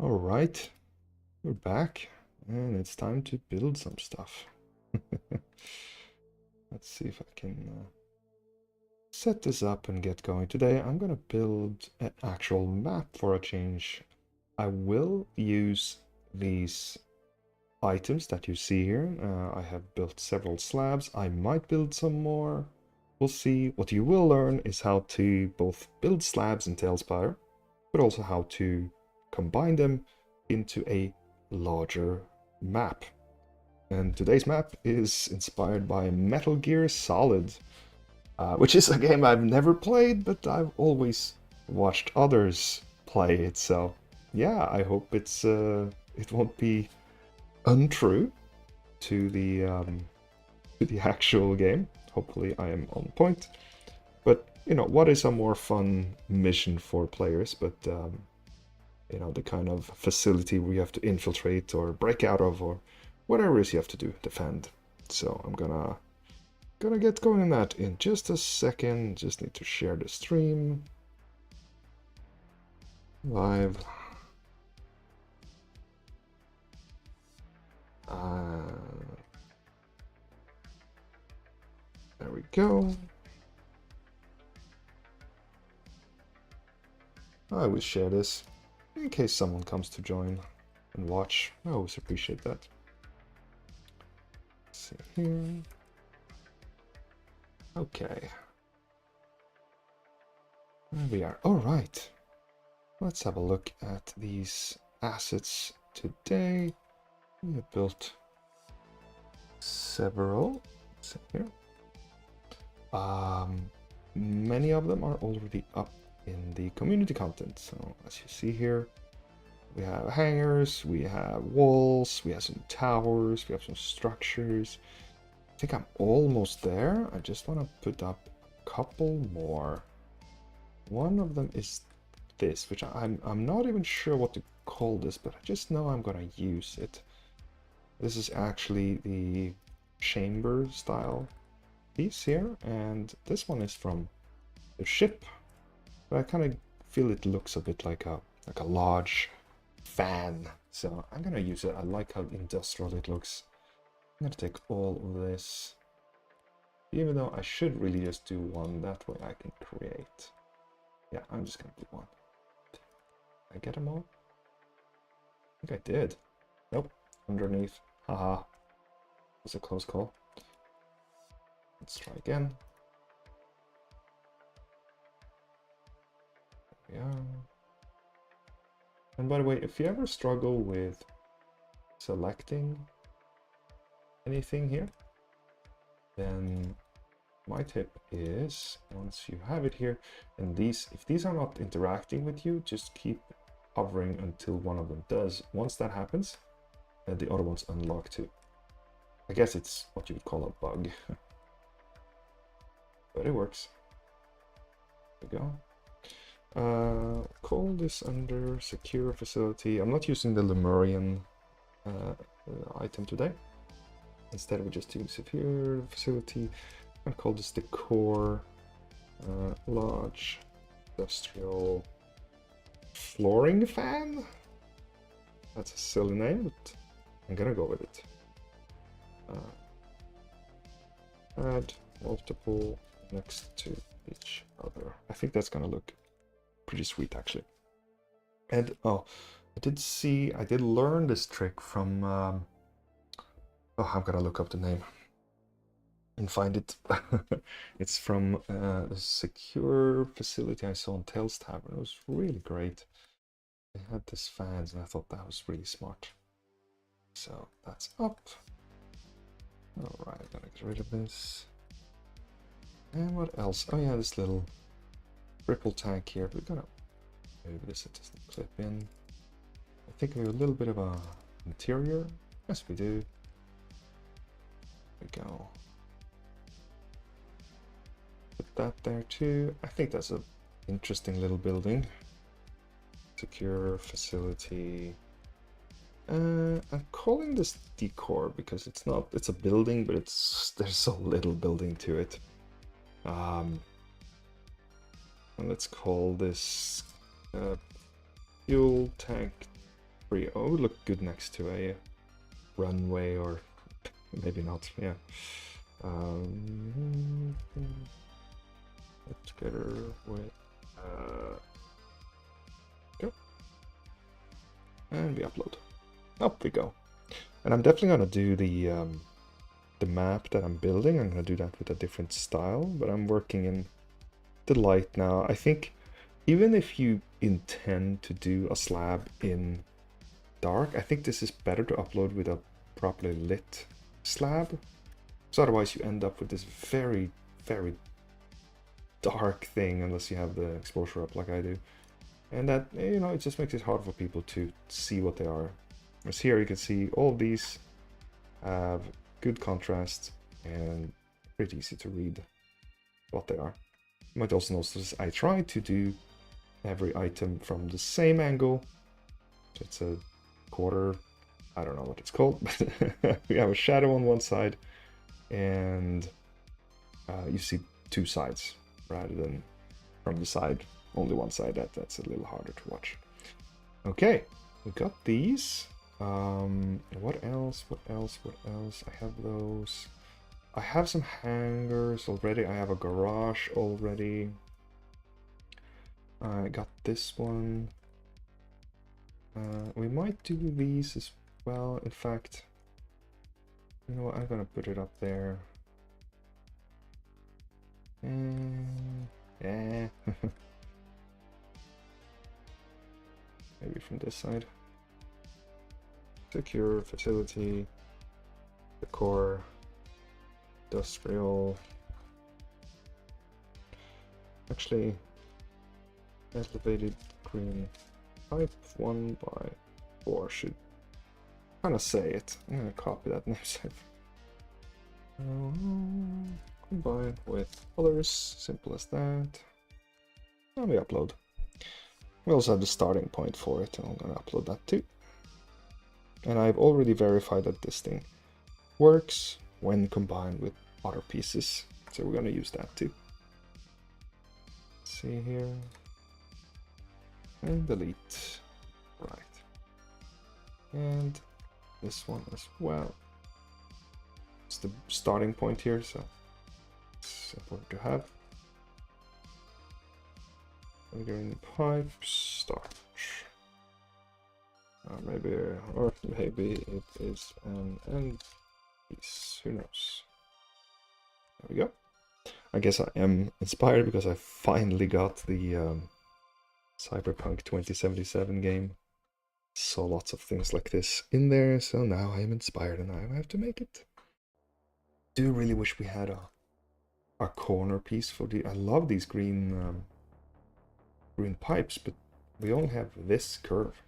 All right, we're back, and it's time to build some stuff. Let's see if I can set this up and get going. Today, I'm gonna build an actual map for a change. I will use these items that you see here. I have built several slabs. I might build some more. We'll see. What you will learn is how to both build slabs in TaleSpire, but also how to combine them into a larger map. And today's map is inspired by Metal Gear Solid, which is a game I've never played, but I've always watched others play it. So yeah, I hope it won't be untrue to the actual game. Hopefully, I am on point. But you know, what is a more fun mission for players? But you know, the kind of facility where you have to infiltrate or break out of, or whatever it is you have to do, defend. So I'm gonna get going on that in just a second. Just need to share the stream live. There we go. I always share this in case someone comes to join and watch. I always appreciate that. Let's see here. Okay. There we are. All right. Let's have a look at these assets today. We have built several. Let's see here. Many of them are already up in the community content. So as you see here, we have hangars, we have walls, we have some towers, we have some structures. I think I'm almost there. I just want to put up a couple more. One of them is this, which I'm not even sure what to call this, but I just know I'm gonna use it. This is actually the chamber style piece here, and this one is from the ship. But I kind of feel it looks a bit like a large fan, so I'm gonna use it. I like how industrial it looks. I'm gonna take all of this, even though I should really just do one. That way I can create. Yeah, I'm just gonna do one. Did I get them all? I think I did. Nope, underneath. Haha. That's a close call. Let's try again. There we are. And by the way, if you ever struggle with selecting anything here, then my tip is, once you have it here, and if these are not interacting with you, just keep hovering until one of them does. Once that happens, the other ones unlock too. I guess it's what you would call a bug. But it works. There we go. Call this under secure facility. I'm not using the Lemurian item today. Instead, we just use secure facility. I call this the core large industrial flooring fan. That's a silly name, but I'm gonna go with it. Add multiple next to each other. I think that's gonna look pretty sweet actually. And oh, I did learn this trick from oh, I'm gonna look up the name and find it. It's from a secure facility I saw on Tales Tavern. It was really great. They had this fans and I thought that was really smart. So that's up. Alright, I'm gonna get rid of this. And what else? Oh yeah, this little triple tank here. We're gonna move this, it doesn't clip in. I think we have a little bit of a interior. Yes, we do. There we go. Put that there too. I think that's an interesting little building. Secure facility. I'm calling this decor because it's a building, but there's so little building to it. And let's call this fuel tank Pretty, oh, it would look good next to a runway, or maybe not, yeah. Together with, go. And we upload. Up we go. And I'm definitely gonna do the map that I'm building. I'm gonna do that with a different style, but I'm working in the light now. I think even if you intend to do a slab in dark, I think this is better to upload with a properly lit slab. So otherwise you end up with this very, very dark thing unless you have the exposure up like I do. And that, you know, it just makes it hard for people to see what they are. As here you can see all of these have good contrast and pretty easy to read what they are. You might also notice I try to do every item from the same angle. So it's a quarter, I don't know what it's called, but we have a shadow on one side and you see two sides rather than from the side, only one side. That's a little harder to watch. Okay, we got these. What else? What else? What else? I have those. I have some hangers already. I have a garage already. I got this one. We might do these as well. In fact, you know what? I'm gonna put it up there. Yeah. Maybe from this side. Secure facility, decor, industrial. Actually, elevated green pipe 1x4 should kind of say it. I'm gonna copy that next time. Combine with others, simple as that. And we upload. We also have the starting point for it, and I'm gonna upload that too. And I've already verified that this thing works when combined with other pieces. So we're gonna use that too. Let's see here. And delete. Right. And this one as well. It's the starting point here, so it's important to have. Green pipe, start. Maybe it is an end piece. Who knows? There we go. I guess I am inspired because I finally got the Cyberpunk 2077 game. Saw lots of things like this in there, so now I am inspired and I have to make it. Do really wish we had a corner piece for the. I love these green green pipes, but we only have this curve.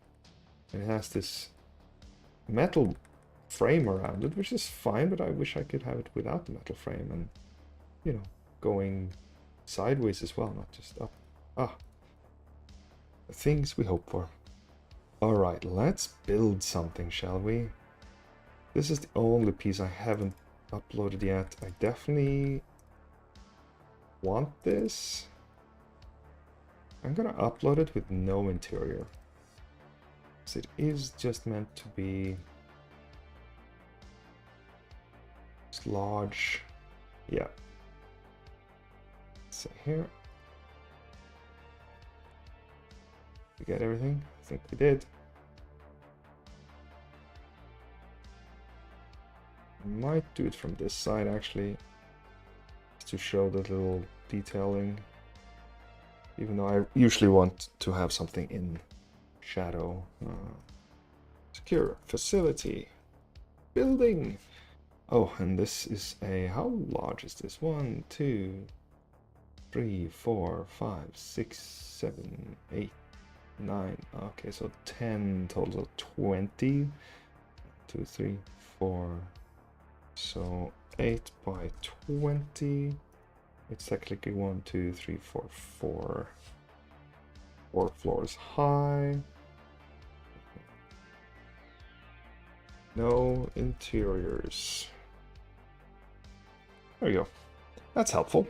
And it has this metal frame around it, which is fine, but I wish I could have it without the metal frame and, you know, going sideways as well, not just up. The things we hope for. Alright, let's build something, shall we? This is the only piece I haven't uploaded yet. I definitely want this. I'm gonna upload it with no interior. So it is just meant to be just large. Yeah. So here. We get everything? I think we did. I might do it from this side actually, just to show the little detailing. Even though I usually want to have something in shadow. Secure facility. Building. Oh, and this is a, how large is this? 1, 2, 3, 4, 5, 6, 7, 8, 9. Okay, so 10 total, 20. 2, 3, 4. So 8 by 20. It's technically 1, 2, 3, 4, 4. 4 floors high. No interiors. There you go. That's helpful.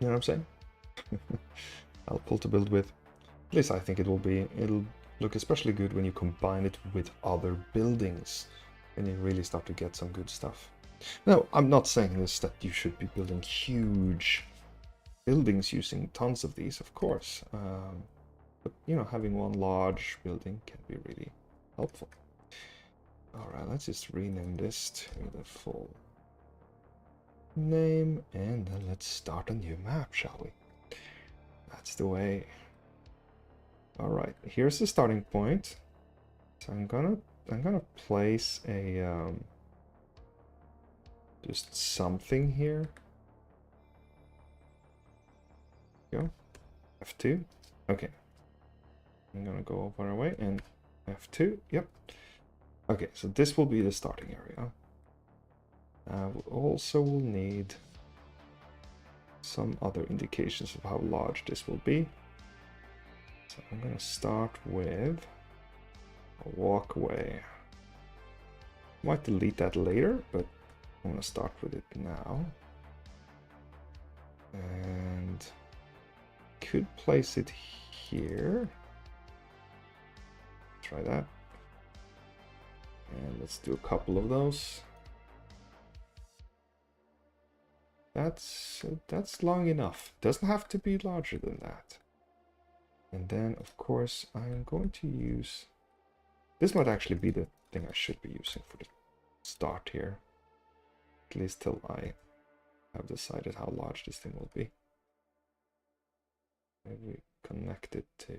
You know what I'm saying? Helpful to build with. At least I think it will be. It'll, look especially good when you combine it with other buildings, and you really start to get some good stuff. Now, I'm not saying this that you should be building huge buildings using tons of these, of course. But, you know, having one large building can be really helpful. Alright, let's just rename this to the full name, and then let's start a new map, shall we? That's the way. Alright, here's the starting point. So I'm gonna place a just something here. Go. F2. Okay. I'm gonna go far away and F2. Yep. Okay, so this will be the starting area. We also will need some other indications of how large this will be. So I'm gonna start with a walkway. Might delete that later, but I'm gonna start with it now. And could place it here. Try that. And let's do a couple of those. That's long enough. Doesn't have to be larger than that. And then, of course, I'm going to use... This might actually be the thing I should be using for the start here. At least till I have decided how large this thing will be. Maybe connect it to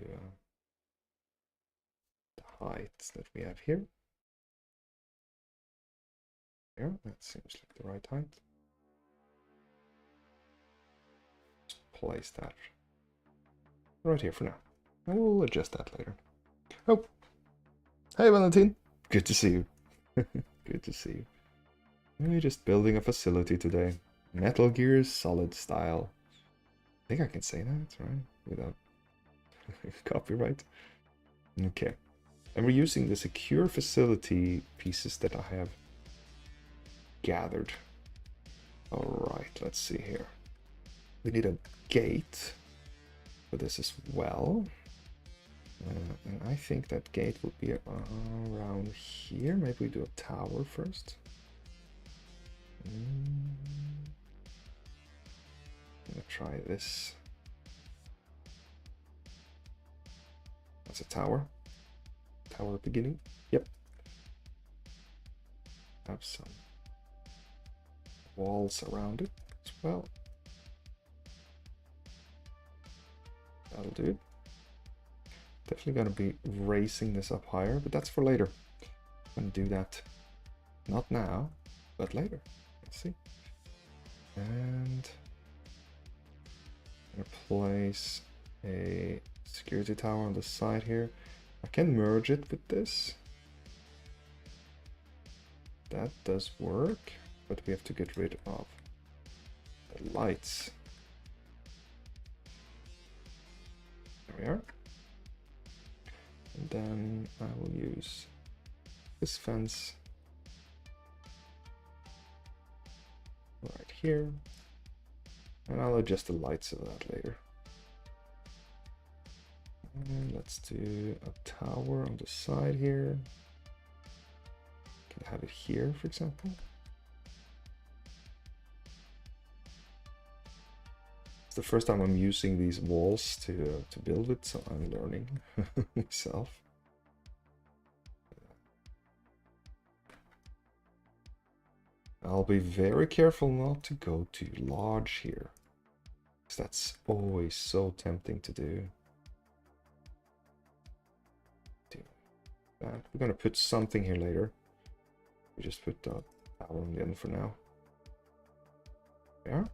the height that we have here. There, that seems like the right height. Just place that right here for now. And we'll adjust that later. Oh! Hey, Valentine! Good to see you. Good to see you. We're just building a facility today. Metal Gear Solid style. I think I can say that, right? Without copyright. Okay. And we're using the secure facility pieces that I have gathered. Alright, let's see here. We need a gate for this as well. And I think that gate will be around here. Maybe we do a tower first. I'm gonna try this. That's a tower. Tower beginning. Yep. Have some walls around it as well. That'll do. Definitely gonna be raising this up higher, but that's for later. I'm gonna do that not now, but later. Let's see. And I'm gonna place a security tower on the side here. I can merge it with this. That does work, but we have to get rid of the lights. There we are. And then I will use this fence right here. And I'll adjust the lights of that later. And let's do a tower on the side here. Can I have it here, for example? It's the first time I'm using these walls to build with, so I'm learning myself. I'll be very careful not to go too large here, because that's always so tempting to do. We're gonna put something here later. We just put the tower on the end for now. There.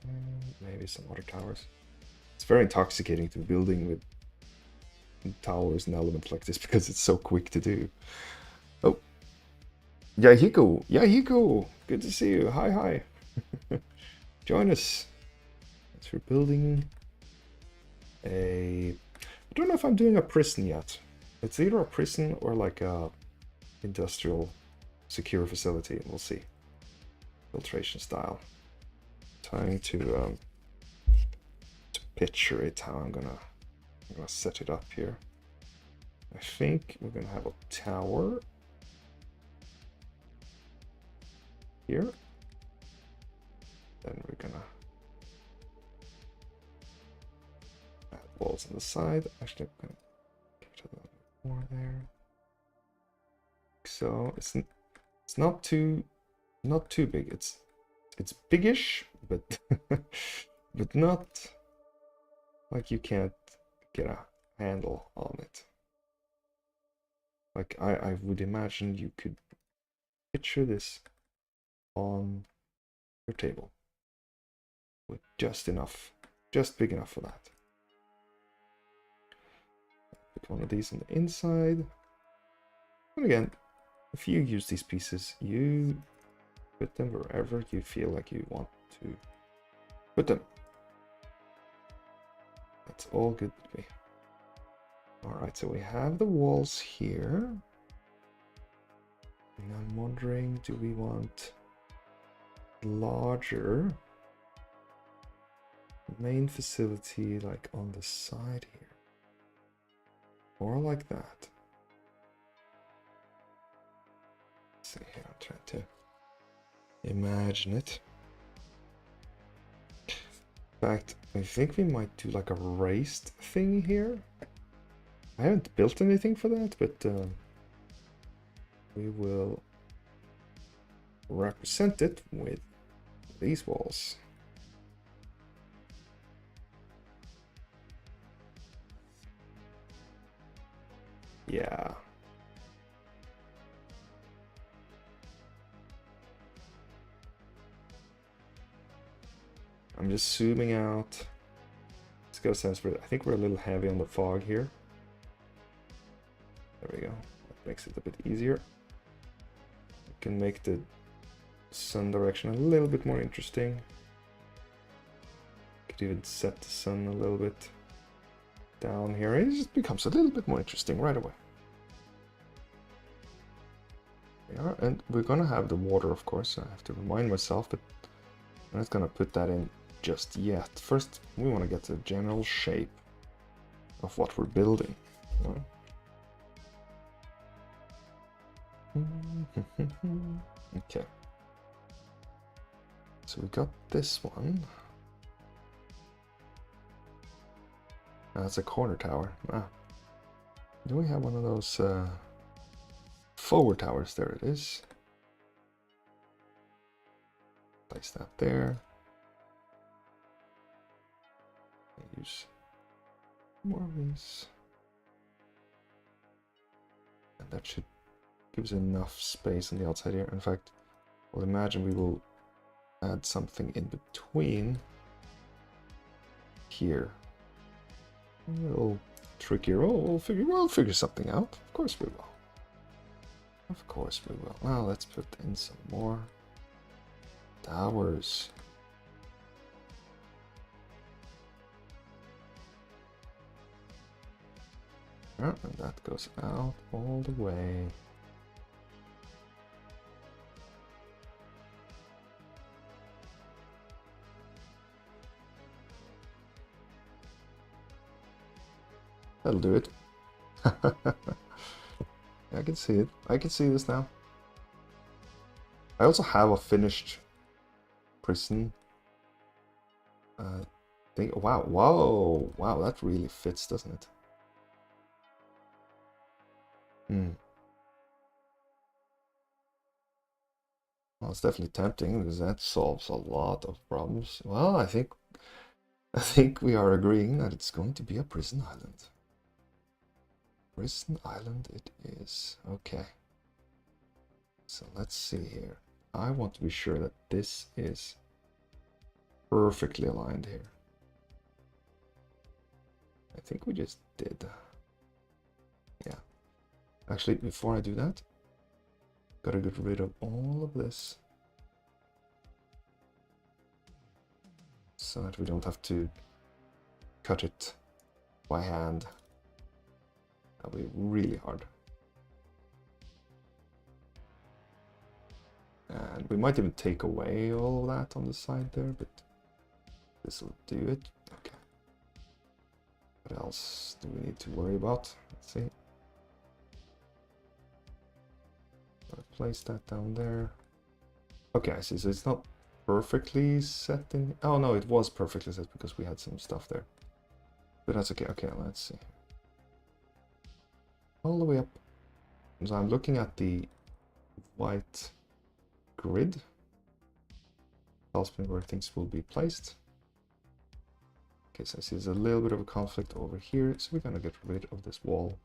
And maybe some other towers. It's very intoxicating to building with towers and elements like this because it's so quick to do. Oh, Yahiko, Yahiko, good to see you. Hi, hi. Join us. As we're building a. I don't know if I'm doing a prison yet. It's either a prison or like a industrial secure facility. We'll see. Filtration style. Trying to picture it how I'm gonna I'm gonna set it up here. I think we're gonna have a tower here. Then we're gonna add walls on the side. Actually, I'm gonna give it a little bit more there. So it's not too big. It's biggish, but but not like you can't get a handle on it. Like I would imagine you could picture this on your table with just big enough for that. Put one of these on the inside. And again, if you use these pieces, you put them wherever you feel like you want to put them. That's all good with me. Alright, so we have the walls here. And I'm wondering, do we want larger main facility like on the side here? Or like that? Let's see here, I'm trying to imagine it. In fact, I think we might do like a raised thing here. I haven't built anything for that, but we will represent it with these walls. Yeah. I'm just zooming out. Let's go sense for it. I think we're a little heavy on the fog here. There we go. That makes it a bit easier. We can make the sun direction a little bit more interesting. Could even set the sun a little bit down here. It just becomes a little bit more interesting right away. There we are, and we're gonna have the water, of course. I have to remind myself, but I'm not gonna put that in just yet. First, we want to get the general shape of what we're building. Right? Okay. So we got this one. That's a corner tower. Ah. Do we have one of those forward towers? There it is. Place that there. Use more of these. And that should give us enough space on the outside here. In fact, I'll imagine we will add something in between here. A little trickier. Oh, we'll figure something out. Of course we will. Of course we will. Now let's put in some more towers. And that goes out all the way. That'll do it. I can see it. I can see this now. I also have a finished prison thing. Wow, whoa, wow, that really fits, doesn't it? Well, it's definitely tempting because that solves a lot of problems. Well, I think we are agreeing that it's going to be a prison island. Prison island it is. Okay. So let's see here. I want to be sure that this is perfectly aligned here. I think we just did. Yeah. Actually, before I do that, gotta get rid of all of this so that we don't have to cut it by hand. That'll be really hard. And we might even take away all of that on the side there, but this will do it. Okay. What else do we need to worry about? Let's see. I'll place that down there. Okay, I see. So it's not perfectly set in. Oh no, it was perfectly set because we had some stuff there. But that's okay. Okay, let's see. All the way up. So I'm looking at the white grid. Tells me where things will be placed. Okay, so I see there's a little bit of a conflict over here, so we're gonna get rid of this wall.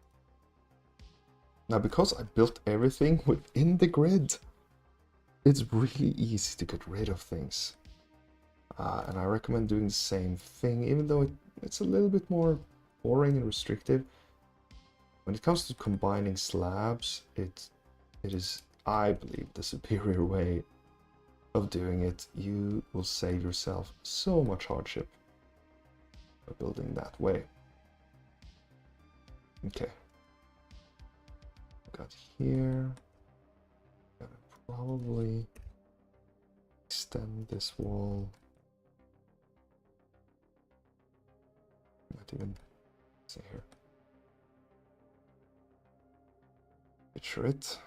Now, because I built everything within the grid, it's really easy to get rid of things. And I recommend doing the same thing, even though it's a little bit more boring and restrictive. When it comes to combining slabs, it is, I believe, the superior way of doing it. You will save yourself so much hardship by building that way. Okay. Got here. Gotta probably extend this wall. Might even see here. Picture it.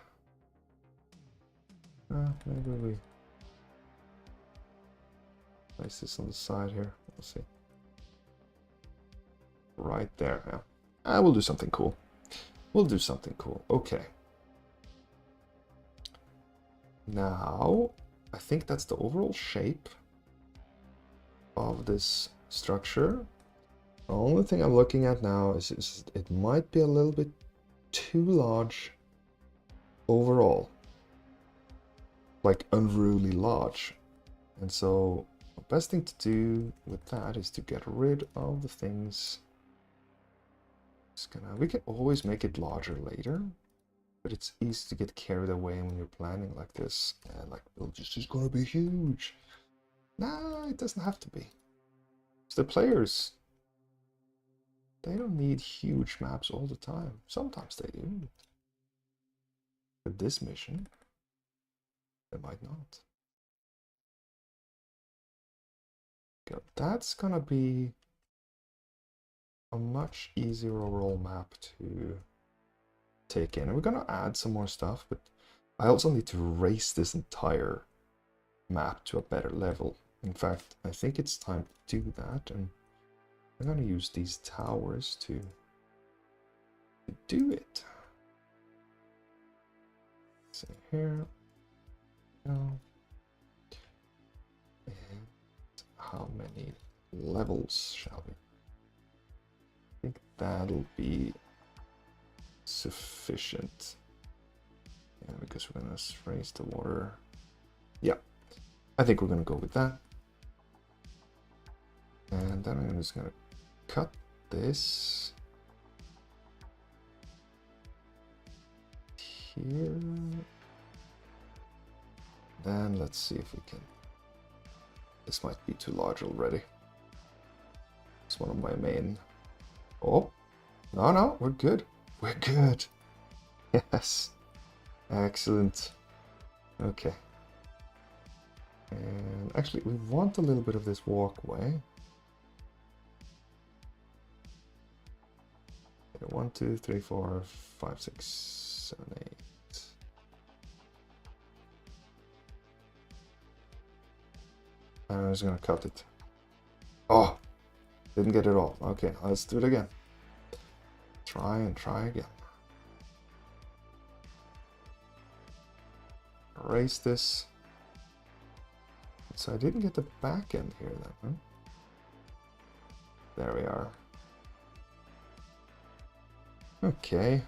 Maybe we place this on the side here. We'll see. Right there. Yeah. We'll do something cool. We'll do something cool. Okay. Now, I think that's the overall shape of this structure. The only thing I'm looking at now is it might be a little bit too large overall. Like unruly large. And so the best thing to do with that is to get rid of the things. We can always make it larger later, but it's easy to get carried away when you're planning like this. And like, oh, this is gonna be huge. Nah, it doesn't have to be. So the players, they don't need huge maps all the time. Sometimes they do. But this mission, they might not. Okay, that's gonna be a much easier overall map to take in. And we're gonna add some more stuff, but I also need to raise this entire map to a better level. In fact, I think it's time to do that, and I'm gonna use these towers to do it. So here we go. And how many levels shall we? I think that'll be sufficient. Yeah, because we're gonna raise the water. Yeah, I think we're gonna go with that. And then I'm just gonna cut this here. Then let's see if we can. This might be too large already. It's one of my main. Oh, no, we're good. We're good. Yes. Excellent. Okay. And actually, we want a little bit of this walkway. 1, 2, 3, 4, 5, 6, 7, 8. I'm just gonna cut it. Oh, didn't get it all. Okay, let's do it again. Try and try again. Erase this. So I didn't get the back end here then, huh? There we are. Okay.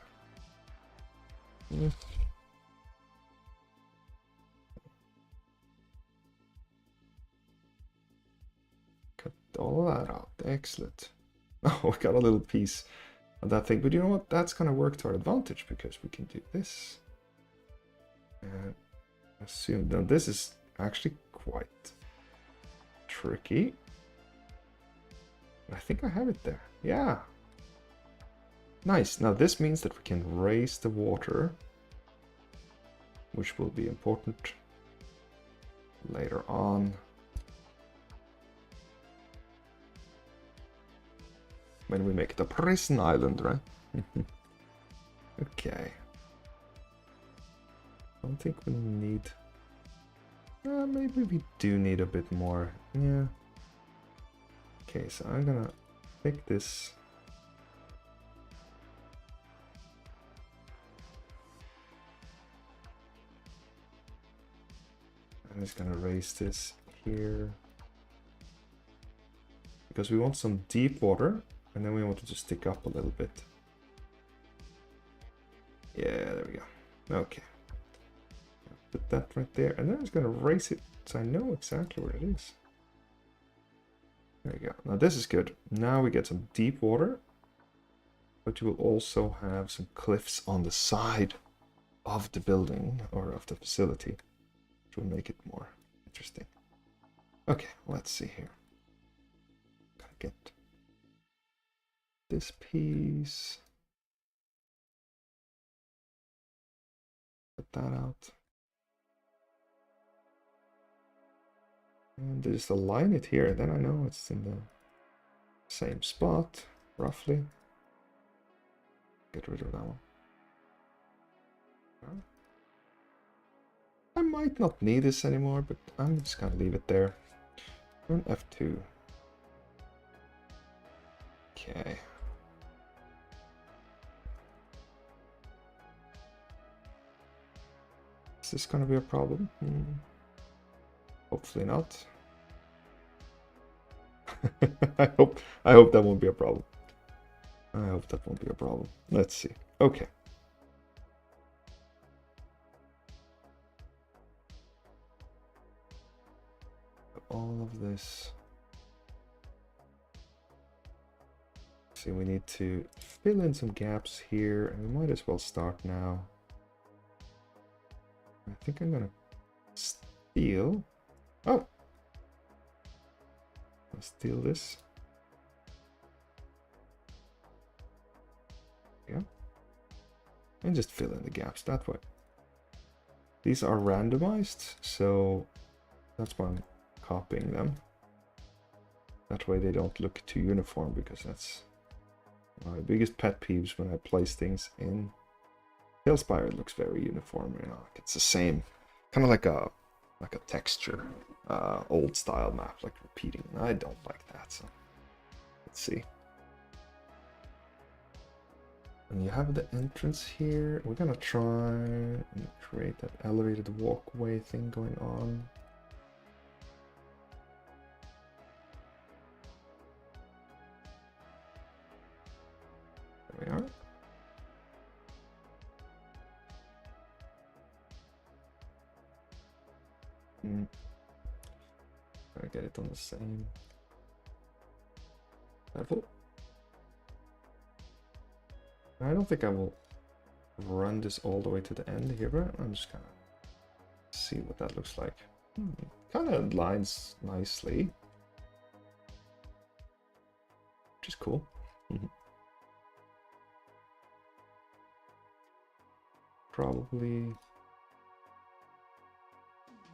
Cut all of that out. Excellent. Oh, we got a little piece of that thing. But you know what? That's going to work to our advantage because we can do this. And assume. Now, this is actually quite tricky. I think I have it there. Yeah. Nice. Now this means that we can raise the water, which will be important later on. when we make it a prison island, right? Okay. I don't think we need... maybe we do need a bit more. Yeah. Okay, so I'm gonna take this. I'm just gonna raise this here. Because we want some deep water, and then we want it to stick up a little bit. Yeah, there we go. Okay. Put that right there, and then I'm just gonna raise it so I know exactly where it is. There we go. Now this is good. Now we get some deep water, but you will also have some cliffs on the side of the building or of the facility, which will make it more interesting. Okay, let's see here. Gotta get this piece. Put that out. And just align it here, then I know it's in the same spot, roughly. Get rid of that one. I might not need this anymore, but I'm just gonna leave it there. Turn F2. Okay. Is this gonna be a problem? Hopefully not. I hope that won't be a problem. I hope that won't be a problem. Let's see. Okay. All of this. See, we need to fill in some gaps here, and we might as well start now. I think I'm gonna steal. Oh! I'll steal this. Yeah. And just fill in the gaps that way. These are randomized, so that's why I'm copying them. That way they don't look too uniform, because that's my biggest pet peeves when I place things in TaleSpire. It looks very uniform, you know, like it's the same, kind of like a texture, old style map, like repeating. I don't like that, so let's see. And you have the entrance here. We're gonna try and create that elevated walkway thing going on. There we are. Try to get it on the same level. I don't think I will run this all the way to the end here, but I'm just gonna see what that looks like. Kind of lines nicely, which is cool. Probably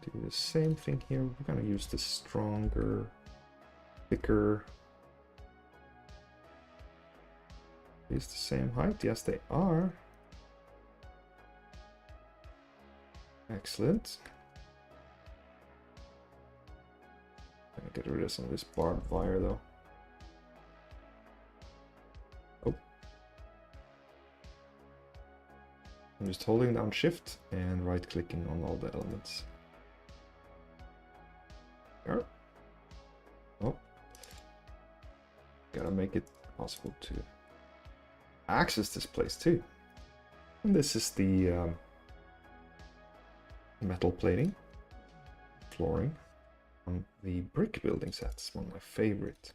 do the same thing here. We're gonna use the stronger, thicker. Is the same height? Yes, they are. Excellent. I'm gonna get rid of some of this barbed wire though. Oh. I'm just holding down shift and right clicking on all the elements. There. Oh. Gotta make it possible to access this place too. And this is the metal plating, flooring on the brick building set. It's one of my favorite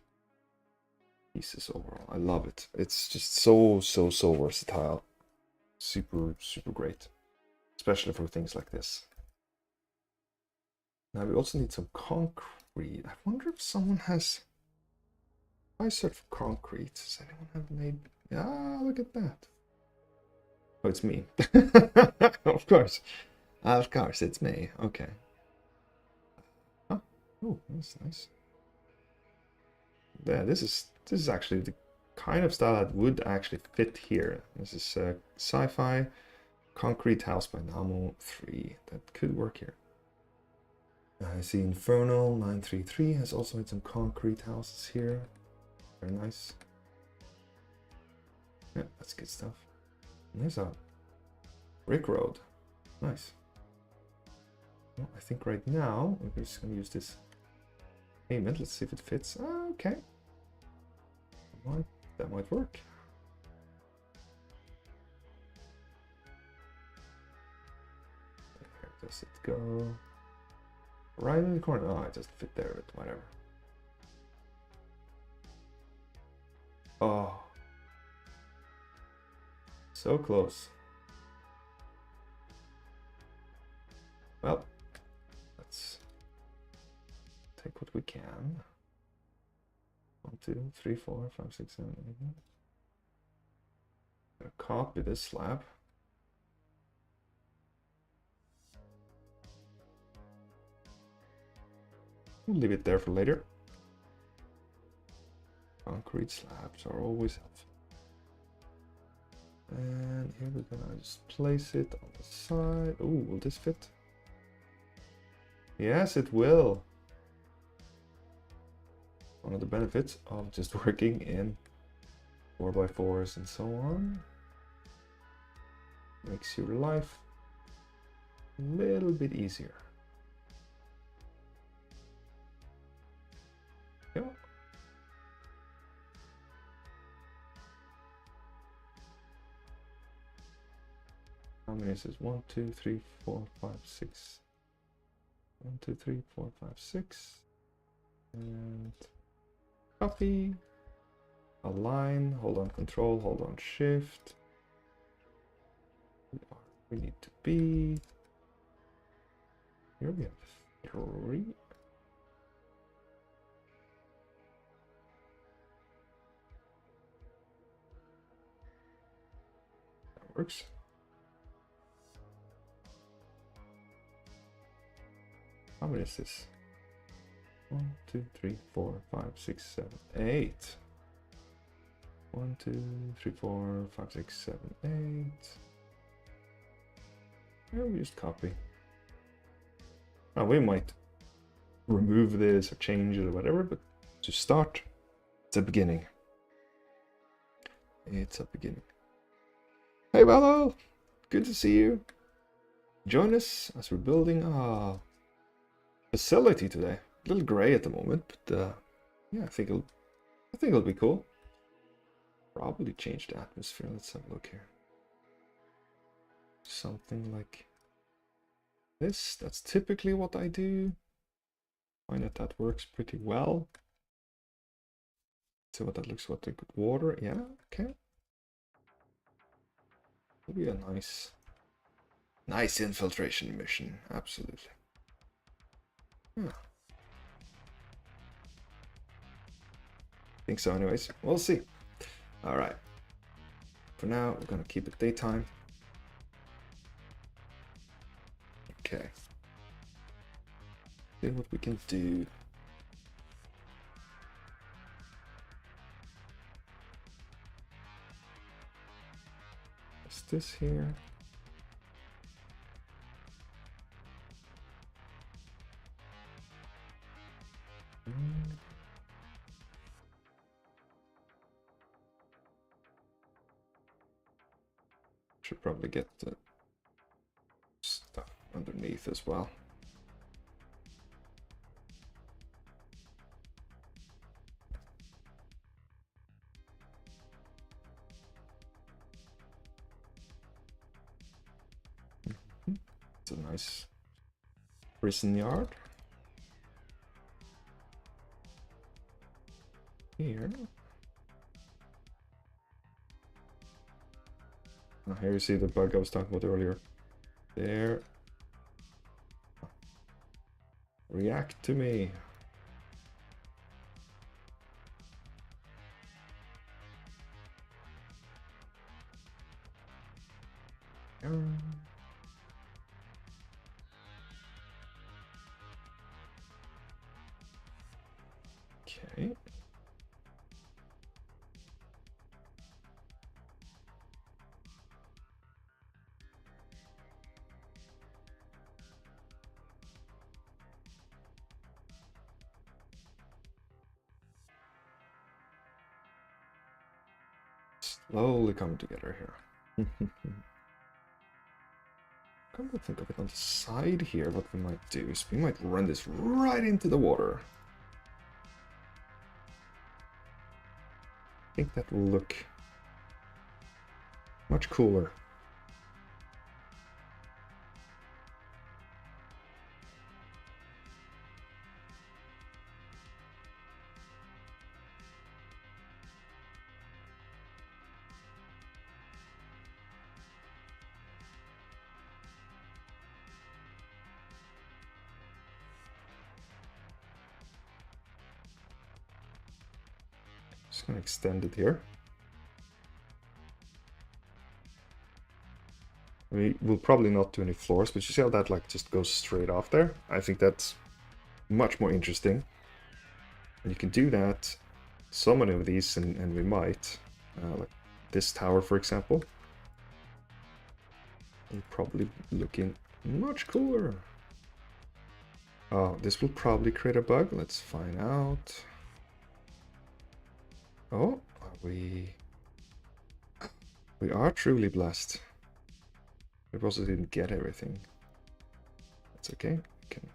pieces overall. I love it. It's just so versatile. Super great, especially for things like this. Now we also need some concrete. I wonder if someone has... I search for concrete. Does anyone have made... Ah, look at that. Oh, it's me. Of course. Of course, it's me. Okay. Oh, that's nice. Yeah, this is actually the kind of style that would actually fit here. This is sci-fi, concrete house by Namo 3. That could work here. I see Infernal 933 has also made some concrete houses here. Very nice. Yeah, that's good stuff. And there's a brick road. Nice. Well, I think right now we're just going to use this payment. Let's see if it fits. Okay. That might work. Where does it go? Right in the corner. Oh, it doesn't fit there, but whatever. Oh. So close. Well, let's take what we can. 1, 2, 3, 4, 5, 6, 7, 8. Copy this slab. We'll leave it there for later. Concrete slabs are always helpful. And here we're gonna just place it on the side. Oh, will this fit? Yes, it will. One of the benefits of just working in 4x4s and so on. Makes your life a little bit easier. Yeah. How many is this? 1, 2, 3, 4, 5, 6. 1, 2, 3, 4, 5, 6. And copy. Align. Hold on Control. Hold on Shift. We need to be. Here we have 3. That works. How many is this? 1, 2, 3, 4, 5, 6, 7, 8. 1, 2, 3, 4, 5, 6, 7, 8. Yeah, we just copy. Now we might remove this or change it or whatever, but to start, it's a beginning. It's a beginning. Hey, Vallo! Good to see you. Join us as we're building a facility today. A little gray at the moment, but yeah, I think it'll be cool. Probably change the atmosphere. Let's have a look here. Something like this. That's typically what I do. Find that works pretty well. See what that looks like with water. Yeah, okay. It'll be a nice infiltration mission. Absolutely. Yeah. Think so anyways. We'll see. All right. For now, we're gonna keep it daytime. Okay. See what we can do. What's this here? Should probably get the stuff underneath as well. It's a nice prison yard. Here. Oh, here you see the bug I was talking about earlier. There. React to me. Okay. slowly coming together here. Come to think of it, on the side here, what we might do is we might run this right into the water. I think that will look much cooler. Just gonna extend it here. We will probably not do any floors, but you see how that like just goes straight off there? I think that's much more interesting. And you can do that, so many of these, and we might, like this tower, for example. Will probably looking much cooler. Oh, this will probably create a bug. Let's find out. Oh, we are truly blessed. We also didn't get everything. That's okay. We can,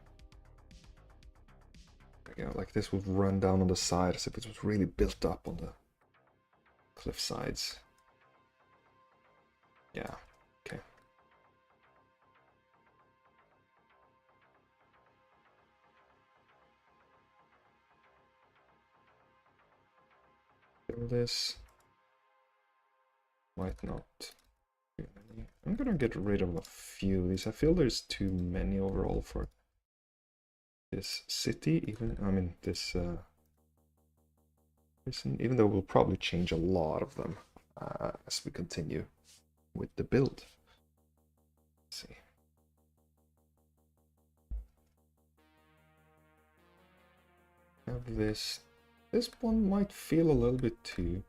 you know, like this would run down on the side as if it was really built up on the cliff sides. Yeah, okay. Build this. Might not. I'm gonna get rid of a few of these. I feel there's too many overall for this city, even, I mean, this prison, even though we'll probably change a lot of them as we continue with the build. Let's see. Have this. This one might feel a little bit too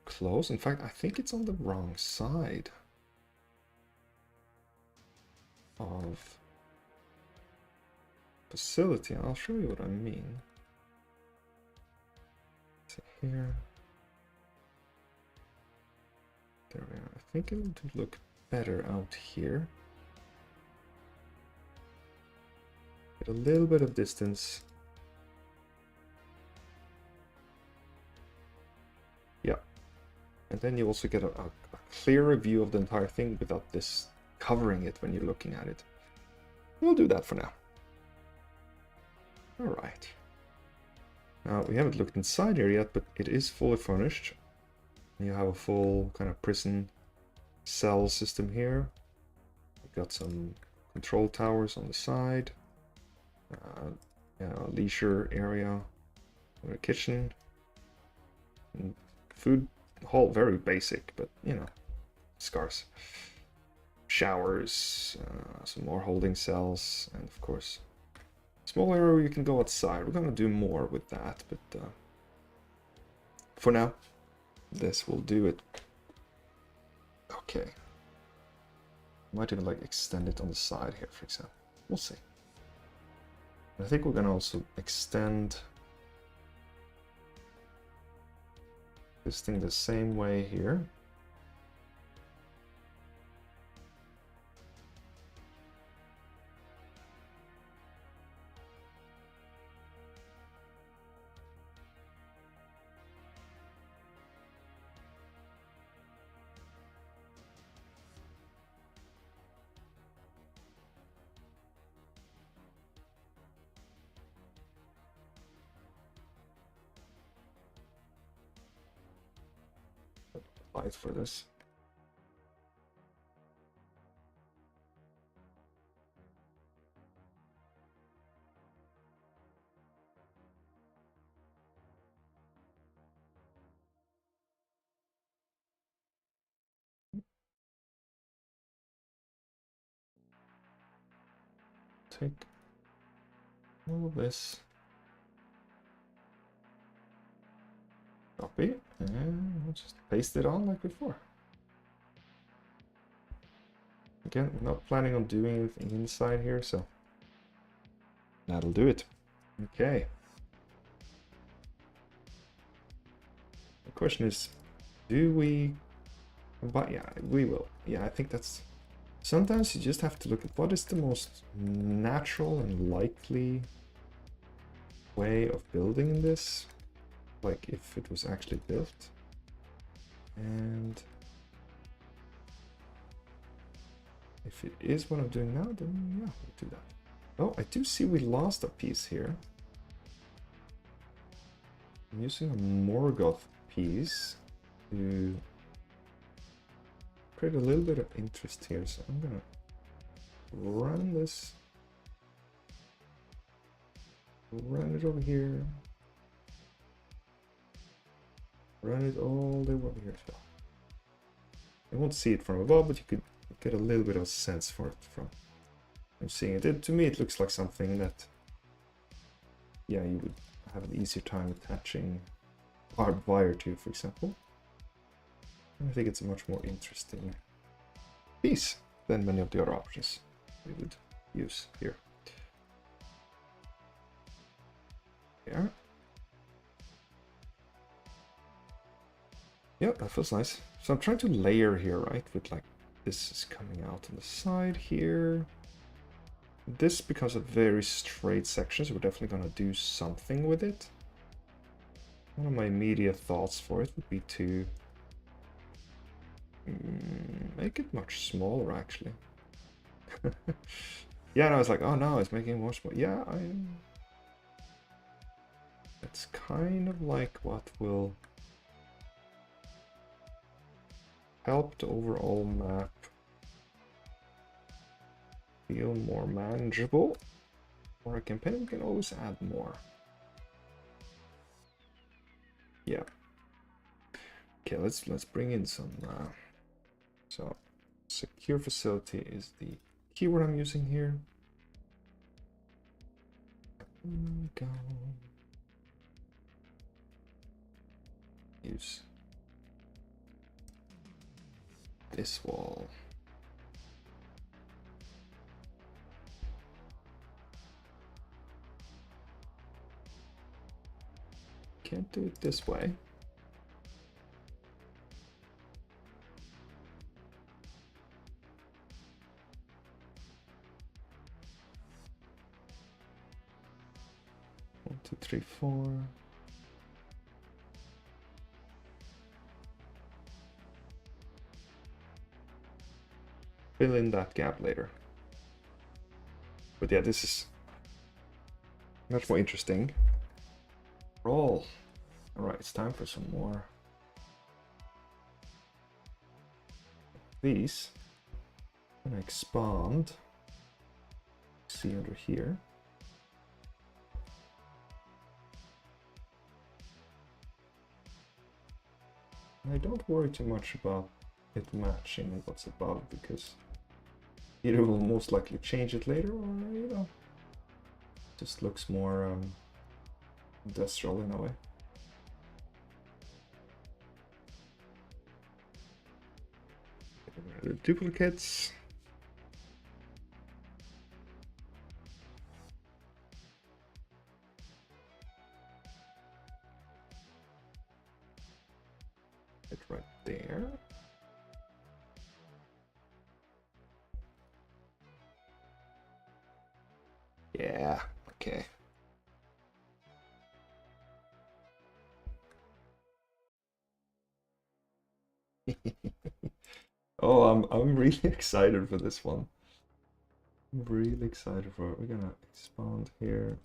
close. In fact, I think it's on the wrong side of facility. I'll show you what I mean. So here. There we are. I think it would look better out here. Get a little bit of distance. Yeah. And then you also get a clearer view of the entire thing without this covering it when you're looking at it. We'll do that for now. Alright. Now, we haven't looked inside here yet, but it is fully furnished. You have a full kind of prison cell system here. We've got some control towers on the side. A leisure area. A kitchen. And food hall, very basic, but, you know, scarce. Showers, some more holding cells, and of course, small area where you can go outside. We're gonna do more with that, but for now, this will do it. Okay. Might even like extend it on the side here, for example. We'll see. I think we're gonna also extend this thing the same way here. Light for this. Take all of this, copy, and we'll just paste it on like before. Again, we're not planning on doing anything inside here, so that'll do it. Okay. The question is, Do we? But yeah, we will. Yeah, I think that's... Sometimes you just have to look at what is the most natural and likely way of building this. Like if it was actually built. And if it is what I'm doing now, then yeah, we'll do that. Oh, I do see we lost a piece here. I'm using a Morgoth piece to create a little bit of interest here, so I'm gonna run this, run it over here, run it all the way over here as well. You won't see it from above, but you could get a little bit of a sense for it from seeing it. To me, it looks like something that, yeah, you would have an easier time attaching barbed wire to, for example. I think it's a much more interesting piece than many of the other options we would use here. There. Yeah, that feels nice. So I'm trying to layer here, right? With like this is coming out on the side here. This becomes a very straight section, so we're definitely gonna do something with it. One of my immediate thoughts for it would be to make it much smaller, actually. Yeah, and I was like, oh no, it's making it much smaller. Yeah, it's kind of like what will help the overall map feel more manageable. For a campaign, we can always add more. Yeah. Okay, let's bring in some. So, secure facility is the keyword I'm using here. Go. Use this wall. Can't do it this way. One, two, three, four. Fill in that gap later. But yeah, this is much more interesting. Roll. Alright, it's time for some more. These. I'm gonna expand. See under here. And I don't worry too much about it matching what's above, because either we'll most likely change it later, or you know, just looks more industrial in a way. The duplicates. It right there. Yeah, okay. Oh, I'm really excited for this one. I'm really excited for it. We're gonna expand here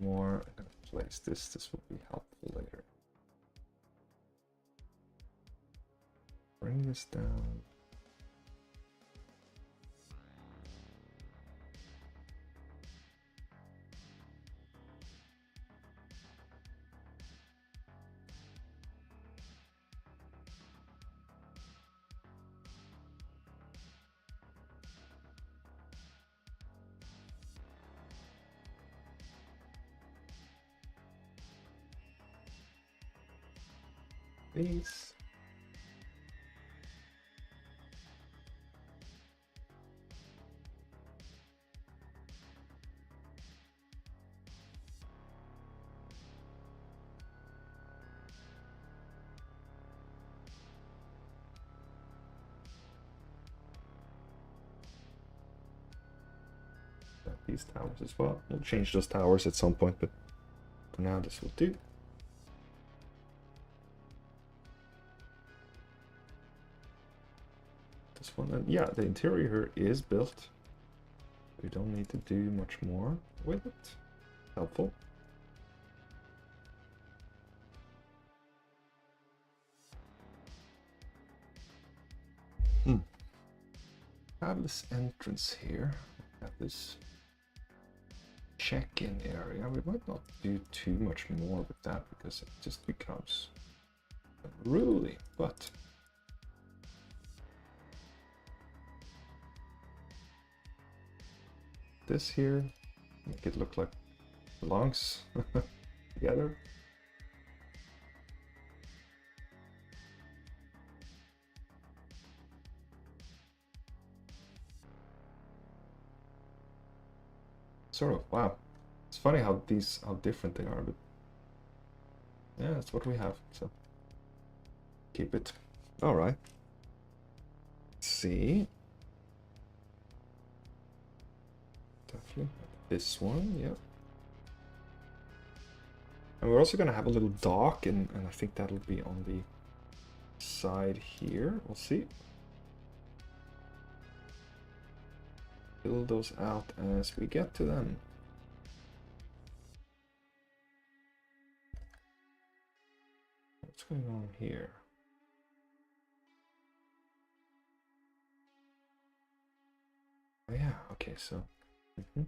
more. I'm gonna place this. This will be helpful later. Bring this down. These. these towers as well. We'll change those towers at some point, but for now this will do. This one, and yeah, the interior is built. We don't need to do much more with it. Helpful. Have this entrance here. Have this check-in area. We might not do too much more with that because it just becomes unruly, but this here, make it look like it belongs together. Sort of, wow. It's funny how different they are, but yeah, that's what we have, so keep it. All right. Let's see. Definitely this one, yeah. And we're also gonna have a little dock, and I think that'll be on the side here. We'll see. Build those out as we get to them. What's going on here? Oh yeah, okay, so we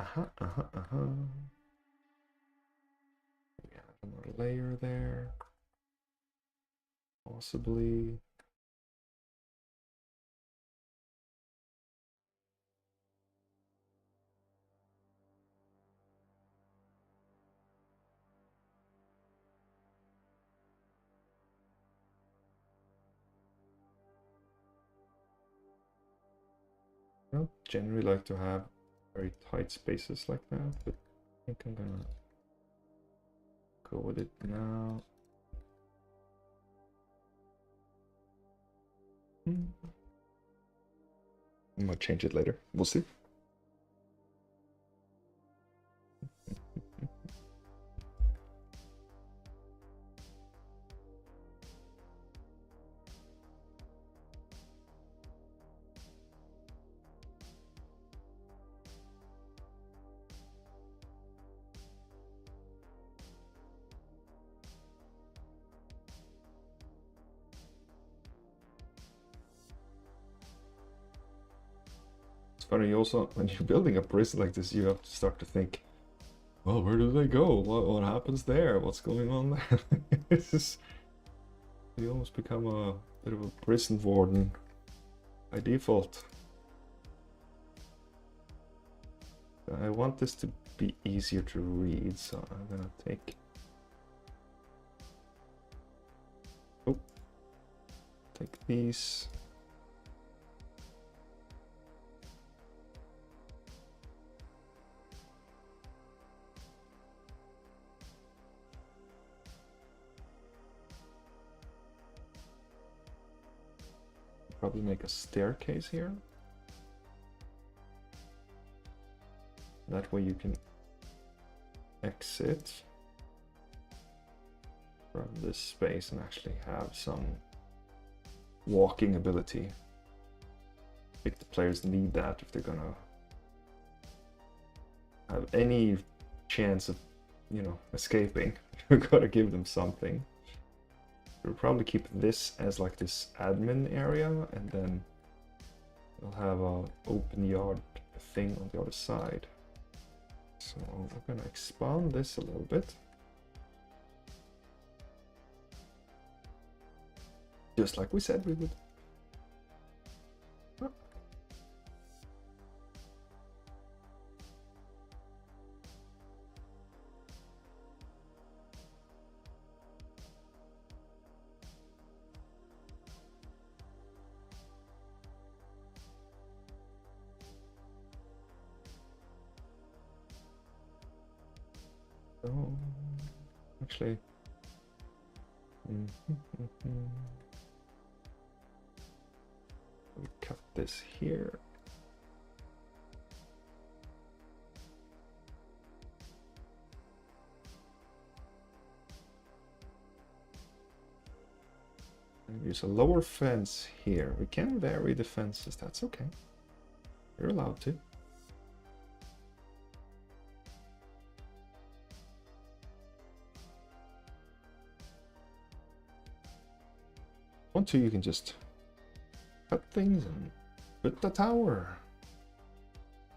have another layer there. Possibly. I don't generally like to have very tight spaces like that, but I think I'm gonna go with it now. I might change it later. We'll see. Funny also, when you're building a prison like this, you have to start to think, well, where do they go? What happens there? What's going on there? It's just, you almost become a bit of a prison warden by default. I want this to be easier to read, so I'm gonna take these. Probably make a staircase here. That way you can exit from this space and actually have some walking ability. I think the players need that if they're gonna have any chance of, you know, escaping. You've got to give them something. We'll probably keep this as like this admin area, and then we'll have a open yard thing on the other side. So we're gonna expand this a little bit. Just like we said we would. So, actually, we cut this here. Use a lower fence here. We can vary the fences, that's okay. You're allowed to. Want to, you can just cut things and put the tower.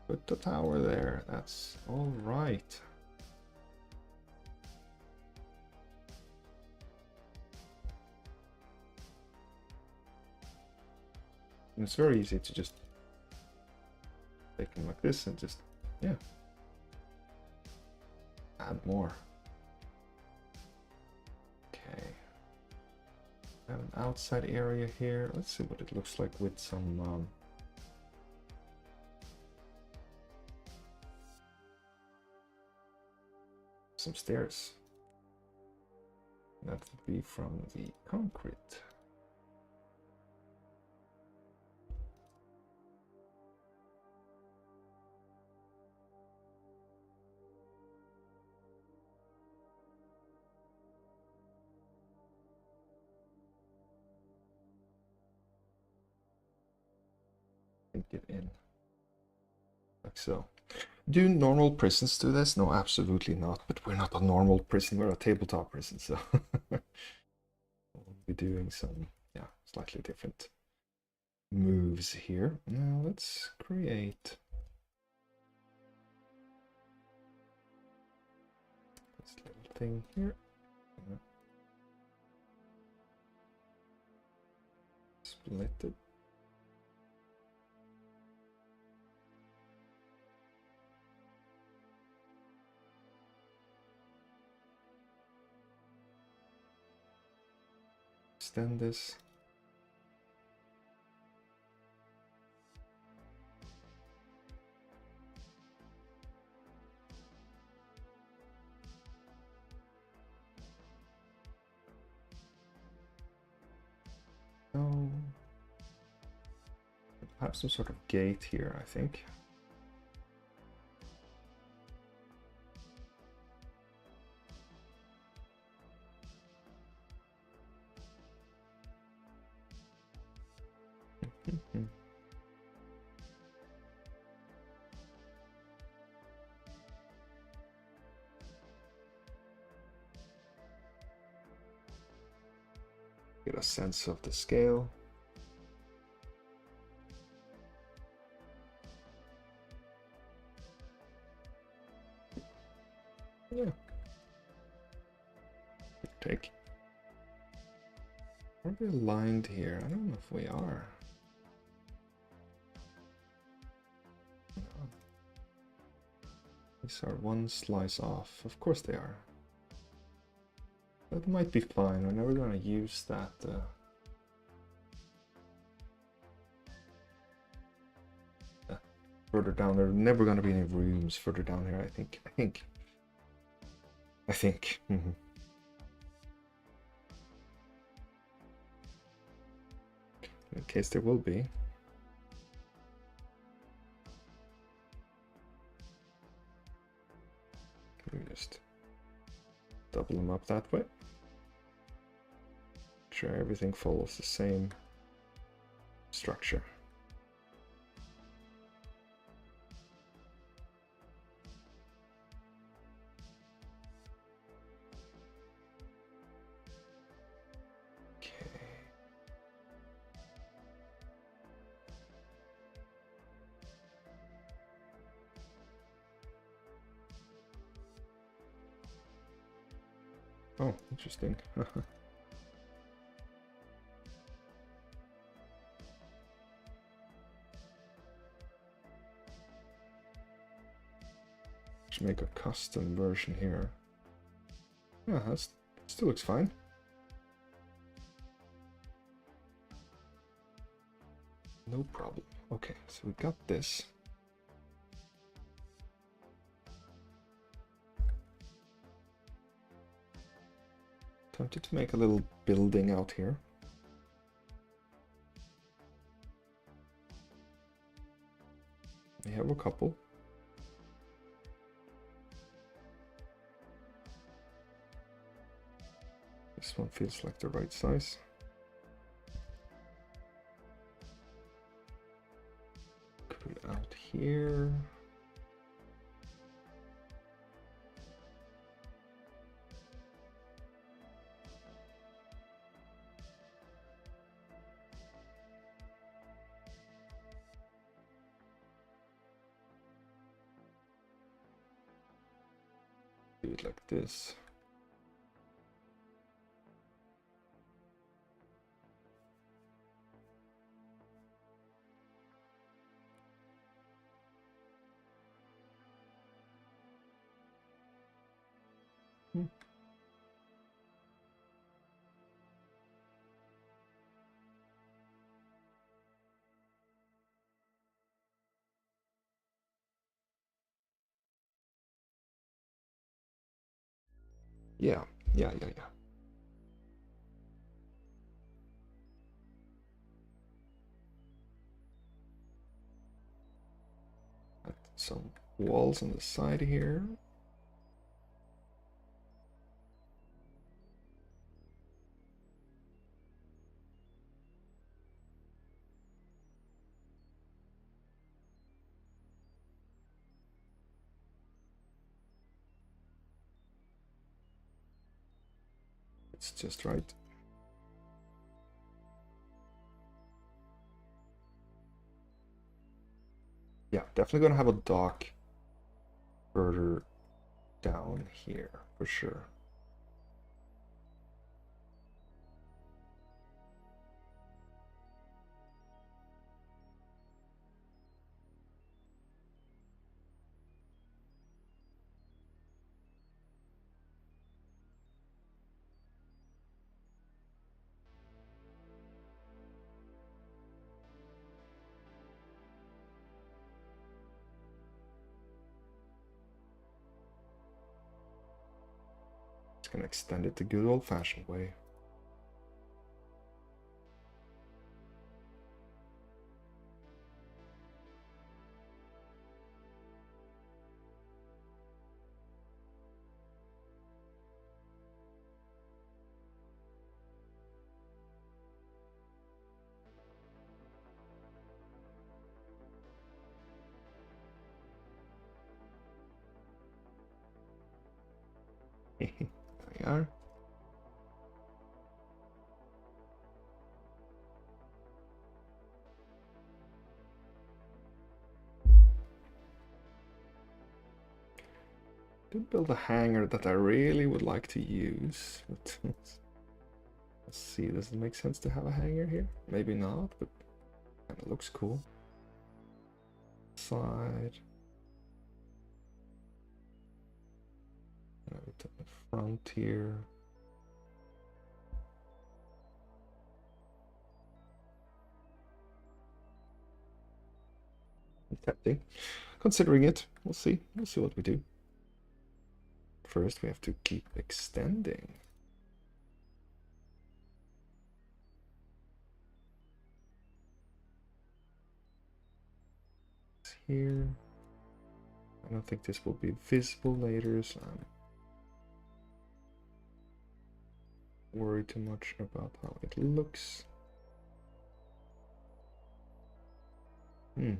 Put the tower there. That's all right. And it's very easy to just take them like this and just, yeah, add more. Okay. I have an outside area here. Let's see what it looks like with some stairs. That would be from the concrete. Get in like so. Do normal prisons do this? No, absolutely not. But we're not a normal prison, we're a tabletop prison, so we'll be doing some, yeah, slightly different moves here. Now let's create this little thing here. Split it. Extend this. Oh, I have some sort of gate here, I think. Get a sense of the scale. Yeah. Take. Are we aligned here? I don't know if we are. No. These are one slice off. Of course they are. That might be fine. We're never going to use that. Further down, there are never going to be any rooms further down here. I think. In case there will be. We just double them up that way. Sure, everything follows the same structure. Oh, interesting. Just make a custom version here. Yeah, that still looks fine. No problem. Okay, so we got this. Tempted to make a little building out here. We have a couple. This one feels like the right size. here. Do it like this. Yeah. Add some walls on the side here. It's just right. Yeah, definitely gonna have a dock further down here for sure. Just gonna extend it the good old-fashioned way. There we are. Did build a hangar that I really would like to use, but let's see, does it make sense to have a hangar here? Maybe not, but kind of looks cool. Side. Have it at the front here. Tempting. Considering it, we'll see. We'll see what we do. First, we have to keep extending. Here. I don't think this will be visible later, so I'm worried too much about how it looks. A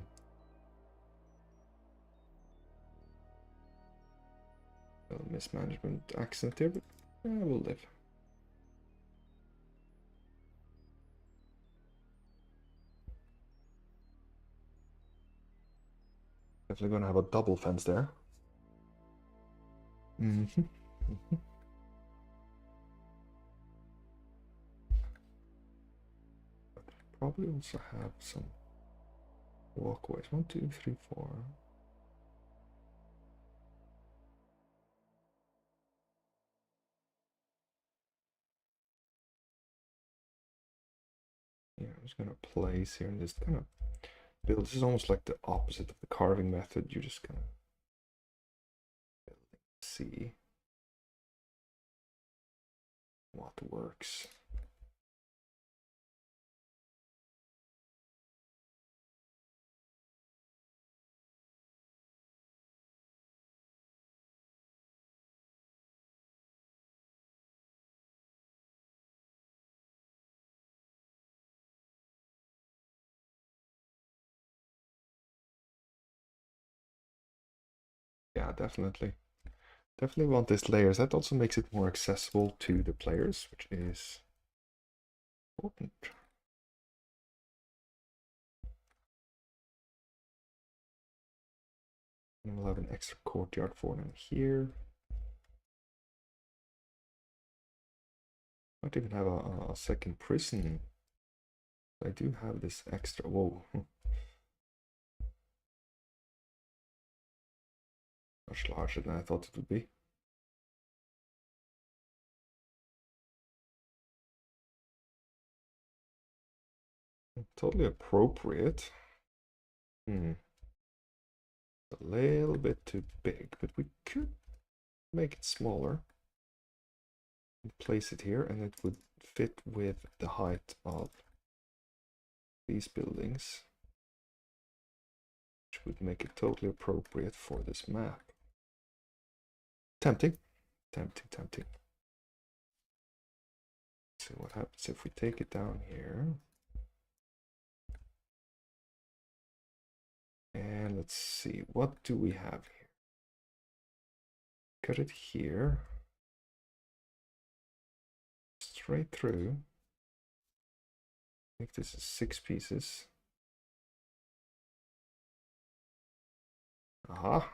mismanagement accent there, but we'll live. Definitely gonna have a double fence there. Probably also have some walkways. 1, 2, 3, 4. Yeah, I'm just gonna place here and just kind of build. This is almost like the opposite of the carving method. You're just gonna see what works. Yeah, definitely. Definitely want this layers. That also makes it more accessible to the players, which is important. And we'll have an extra courtyard for them here. Might even have a second prison. I do have this extra. Whoa. Much larger than I thought it would be. Totally appropriate. A little bit too big, but we could make it smaller and place it here, and it would fit with the height of these buildings, which would make it totally appropriate for this map. Tempting. Tempting. Let's see what happens if we take it down here. And let's see, what do we have here? Cut it here. Straight through. Make this 6 pieces. Aha.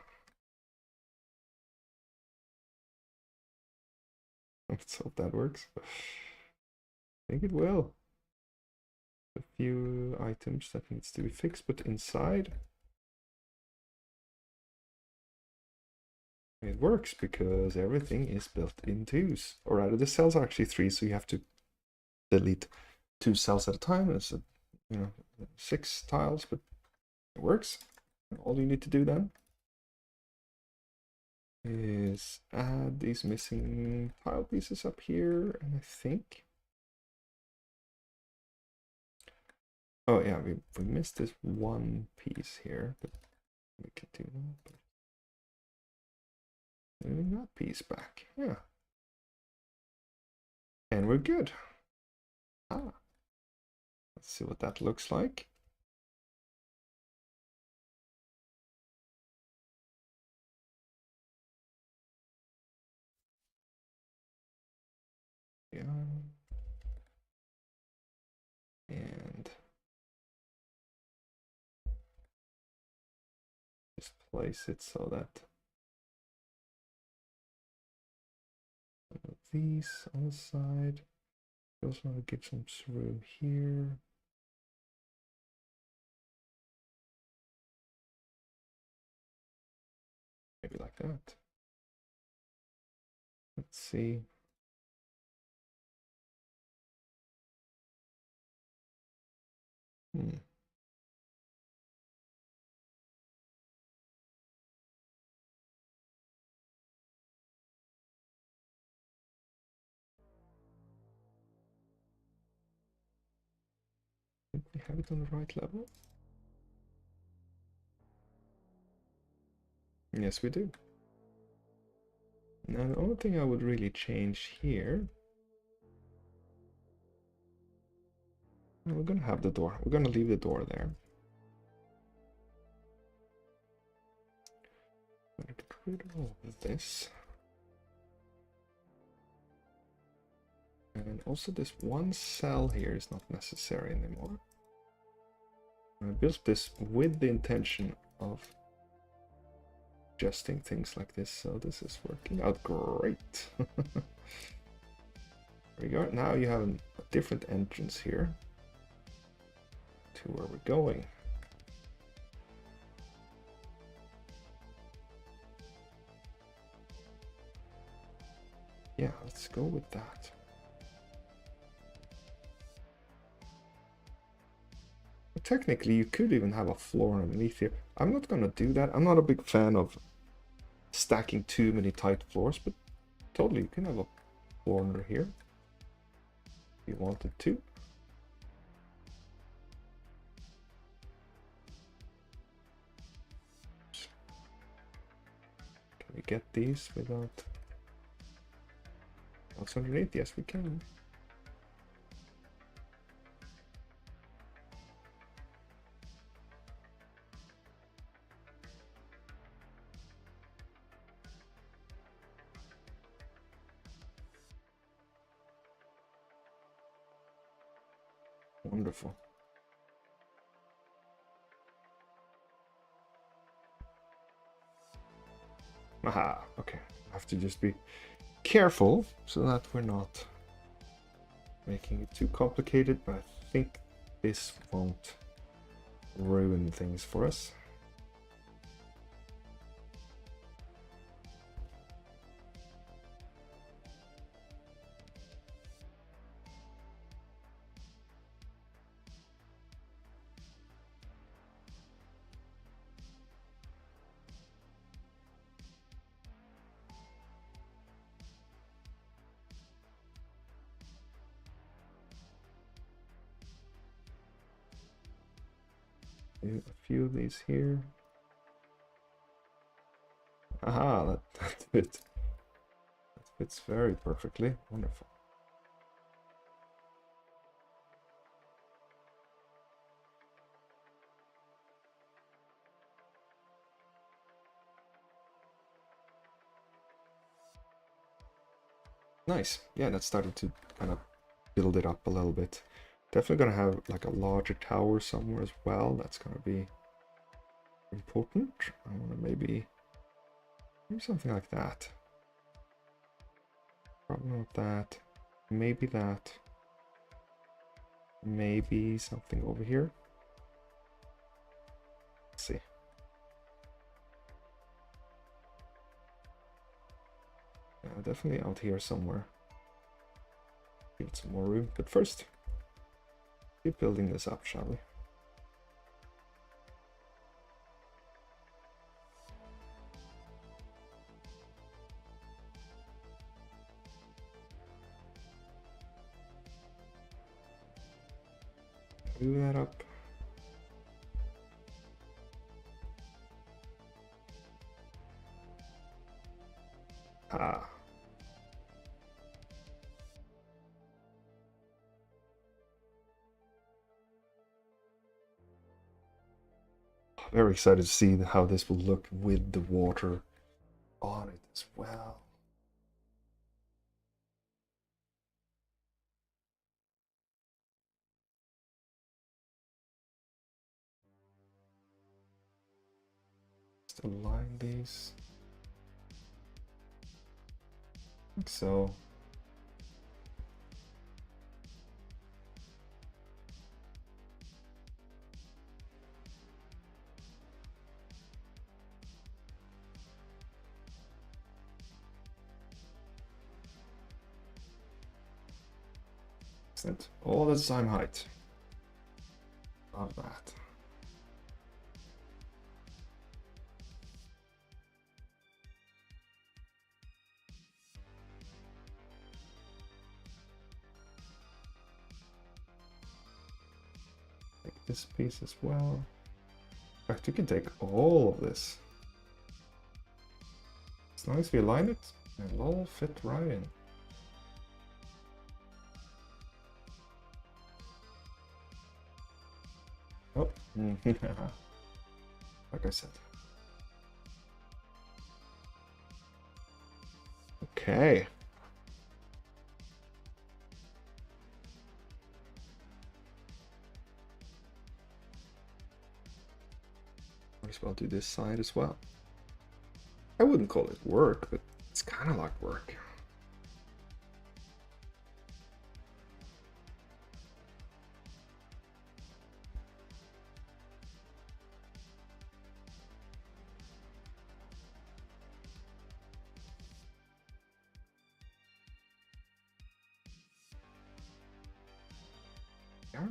Let's hope that works. I think it will. A few items that needs to be fixed, but inside it works because everything is built in 2s. Or rather, the cells are actually 3, so you have to delete 2 cells at a time. It's 6 tiles, but it works. All you need to do then is add these missing tile pieces up here, and I think, oh yeah, we missed this one piece here, but we can do that. Moving that piece back, yeah, and we're good. Let's see what that looks like. Yeah. And just place it so that these on the side. We also want to give some room here. Maybe like that. Let's see. Did we have it on the right level? Yes, we do. Now, the only thing I would really change here, we're gonna have the door. We're gonna leave the door there. I'm gonna get rid of all of this. And also this one cell here is not necessary anymore. I built this with the intention of adjusting things like this, so this is working out great. There we go. Now you have a different entrance here to where we're going. Yeah, let's go with that. Technically, you could even have a floor underneath here. I'm not gonna do that. I'm not a big fan of stacking too many tight floors, but totally, you can have a floor under here if you wanted to. Can we get these without what's underneath? Yes, we can. Wonderful. Aha, okay. I have to just be careful so that we're not making it too complicated, but I think this won't ruin things for us. Do a few of these here. Aha, that fits. That fits very perfectly. Wonderful. Nice. Yeah, that's starting to kind of build it up a little bit. Definitely gonna have like a larger tower somewhere as well. That's gonna be important. I wanna maybe something like that. Probably not that. Maybe that. Maybe something over here. Let's see. Yeah, definitely out here somewhere. Give it some more room. But first, keep building this up, shall we? Move that up. Ah. Very excited to see how this will look with the water on it as well. Just align these. Like so. Excellent. All the same height. Love that. Take this piece as well. In fact, you can take all of this. As long as we align it, it'll all fit right in. Oh, like I said. Okay. Might as well do this side as well. I wouldn't call it work, but it's kind of like work. Yeah.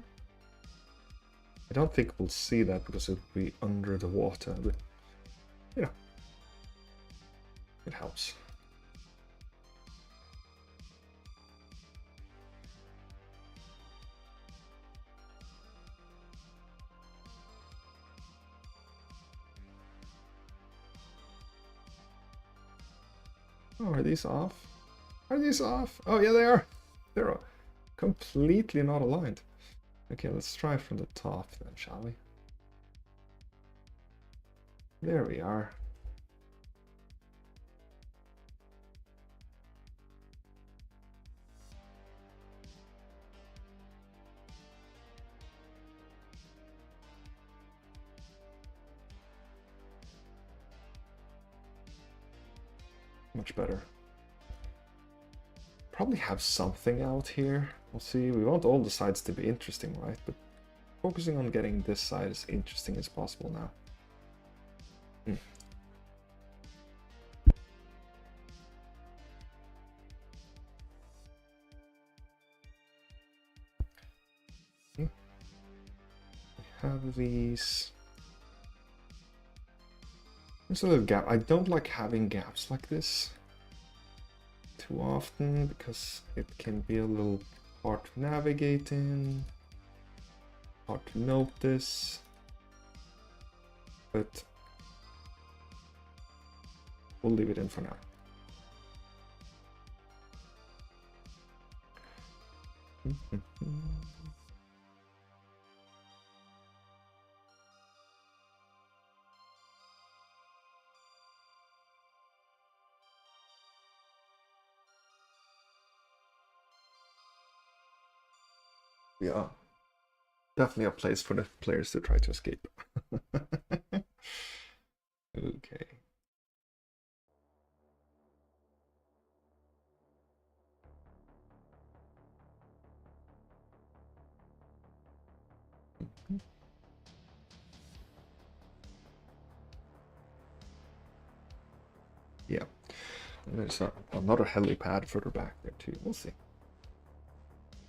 I don't think we'll see that because it'll be under the water, but you know, it helps. Oh, are these off? Are these off? Oh, yeah, they are. They're completely not aligned. Okay, let's try from the top then, shall we? There we are. much better. Probably have something out here. We'll see. We want all the sides to be interesting, right? But focusing on getting this side as interesting as possible now. We have these. There's a little gap. I don't like having gaps like this too often because it can be a little hard to navigate in, hard to notice, but we'll leave it in for now. Yeah, definitely a place for the players to try to escape. Okay. Yeah, and there's another helipad further back there too. We'll see.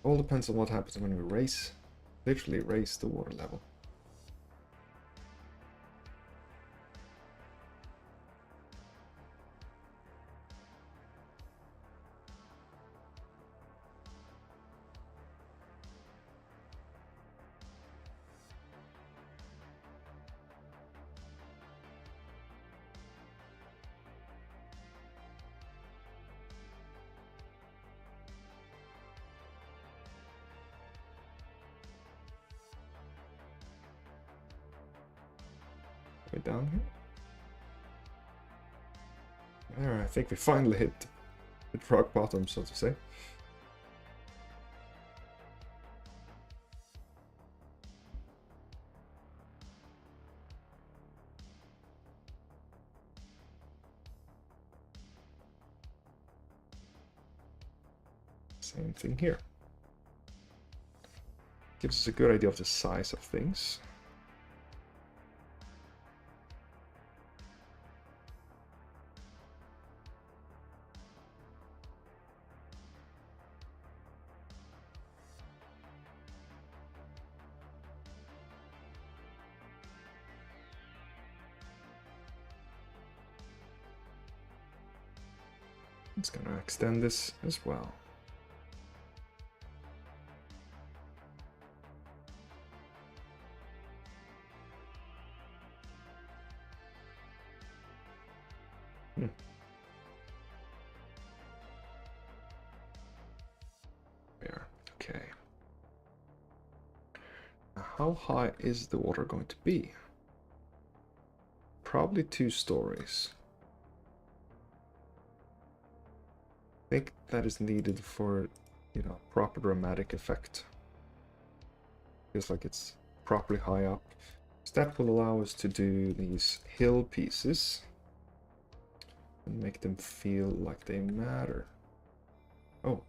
All depends on what happens when we raise, literally raise the water level. Way down here. There, I think we finally hit rock bottom, so to say. Same thing here. Gives us a good idea of the size of things. It's gonna extend this as well. There, okay. Now, how high is the water going to be? Probably 2 stories. I think that is needed for, you know, proper dramatic effect. Feels like it's properly high up. So that will allow us to do these hill pieces and make them feel like they matter. Oh.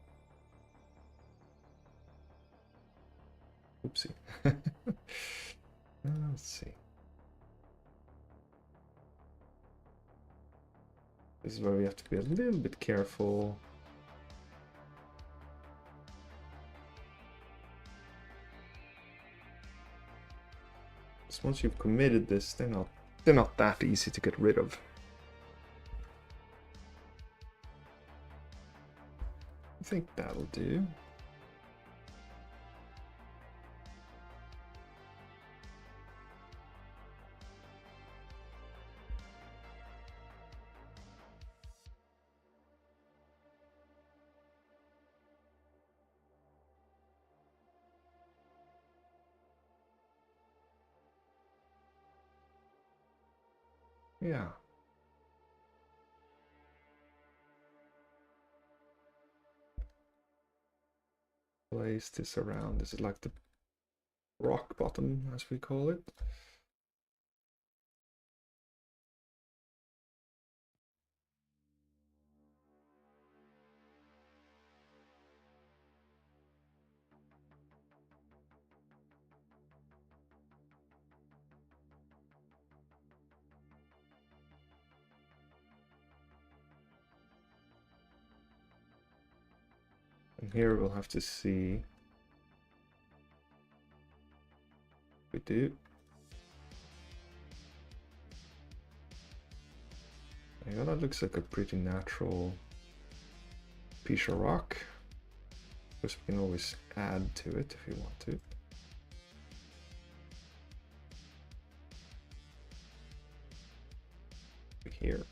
Oopsie. Let's see. This is where we have to be a little bit careful. Because once you've committed this, they're not that easy to get rid of. I think that'll do. Yeah. Place this around. This is like the rock bottom, as we call it. And here we'll have to see. We do. Yeah, that looks like a pretty natural piece of rock. Of course, we can always add to it if you want to. Here.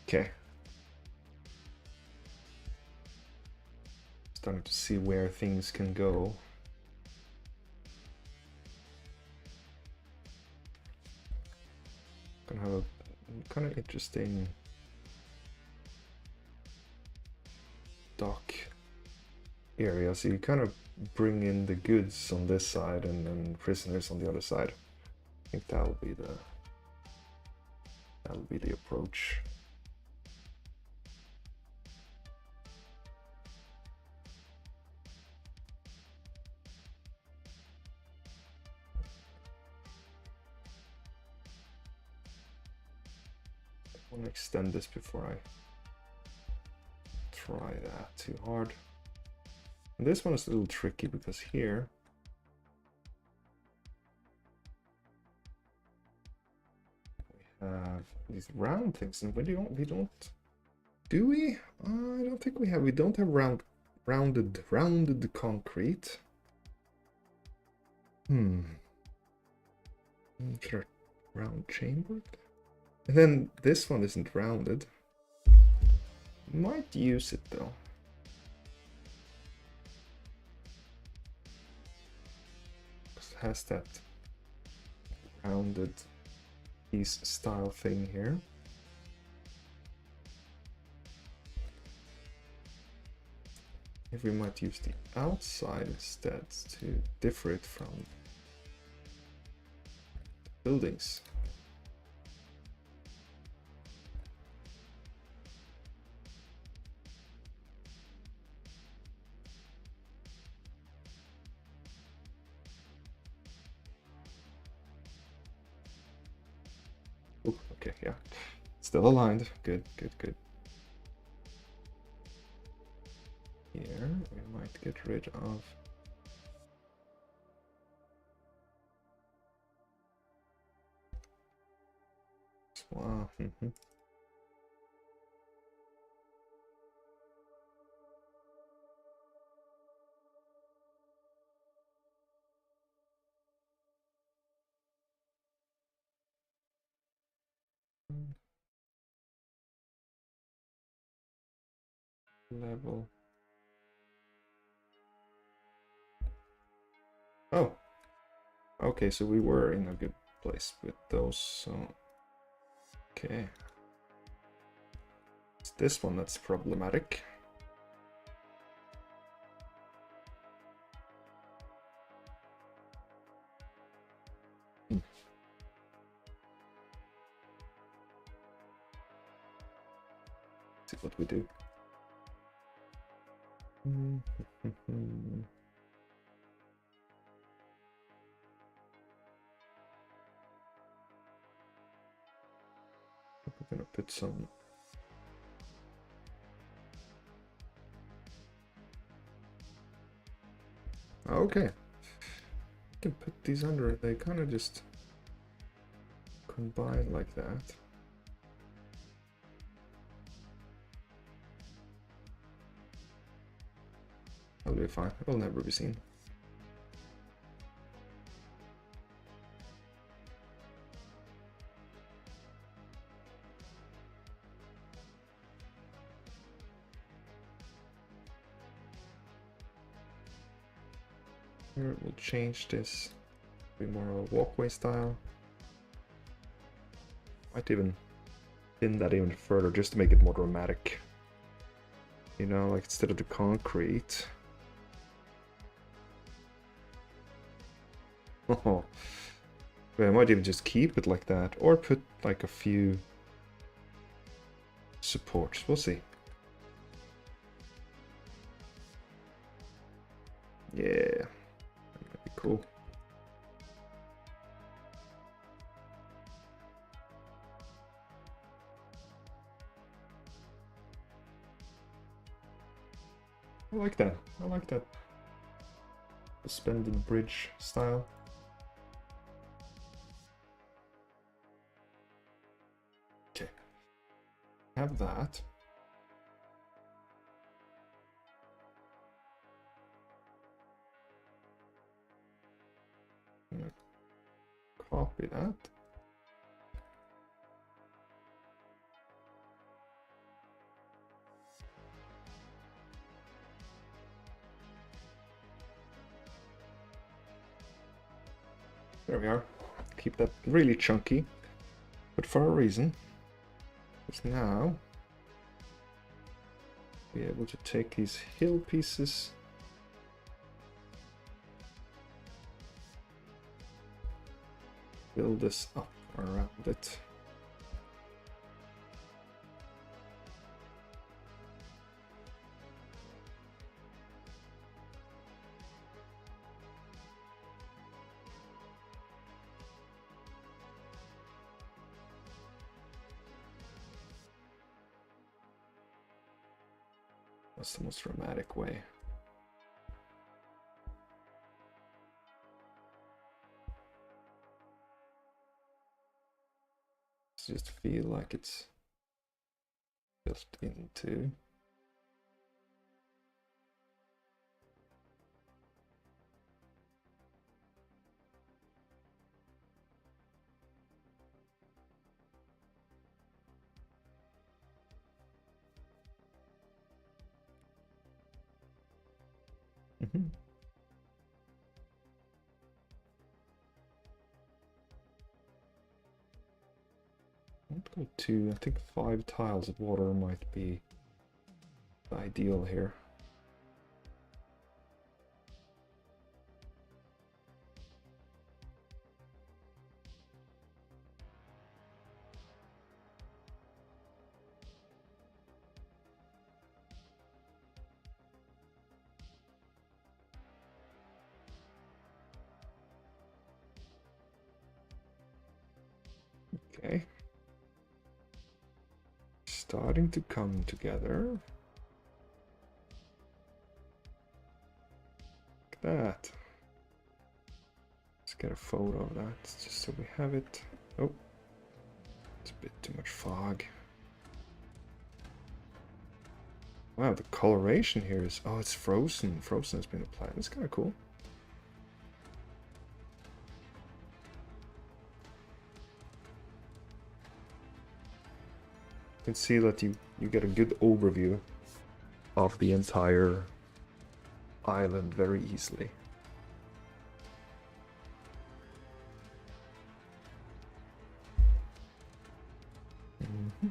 Okay. Starting to see where things can go. Gonna have a kind of interesting dock area. So you kind of bring in the goods on this side and then prisoners on the other side. I think that'll be the approach. I want to extend this before I try that too hard. And this one is a little tricky because here we have these round things, and we don't do we? I don't think we have. We don't have rounded concrete. Sure, round chambered. And then this one isn't rounded. Might use it though. It has that rounded piece style thing here. If we might use the outside instead to differ it from buildings. Ooh, okay, yeah. Still aligned. Good, good, good. Here, we might get rid of wow. Level. Oh, okay, so we were in a good place with those, so okay. It's this one that's problematic. See what we do. We're gonna put some okay. You can put these under, they kind of just combine like that. That'll be fine. It'll never be seen. Here we'll change this to be more of a walkway style. Might even pin that even further just to make it more dramatic. You know, like instead of the concrete. Oh, I might even just keep it like that, or put like a few supports. We'll see. Yeah, that'd be cool. I like that. I like that suspended bridge style. Okay, have that. I'm gonna copy that. There we are. Keep that really chunky, but for a reason. Because now be able to take these hill pieces, build this up around it. That's the most dramatic way. Just feel like it's built into. Mm-hmm. I'd go to, I think 5 tiles of water might be ideal here. Okay. Starting to come together. Look at that. Let's get a photo of that just so we have it. Oh, it's a bit too much fog. Wow, the coloration here is, oh, it's frozen. Frozen has been applied. That's kind of cool. You can see that you get a good overview of the entire island very easily. Mm-hmm.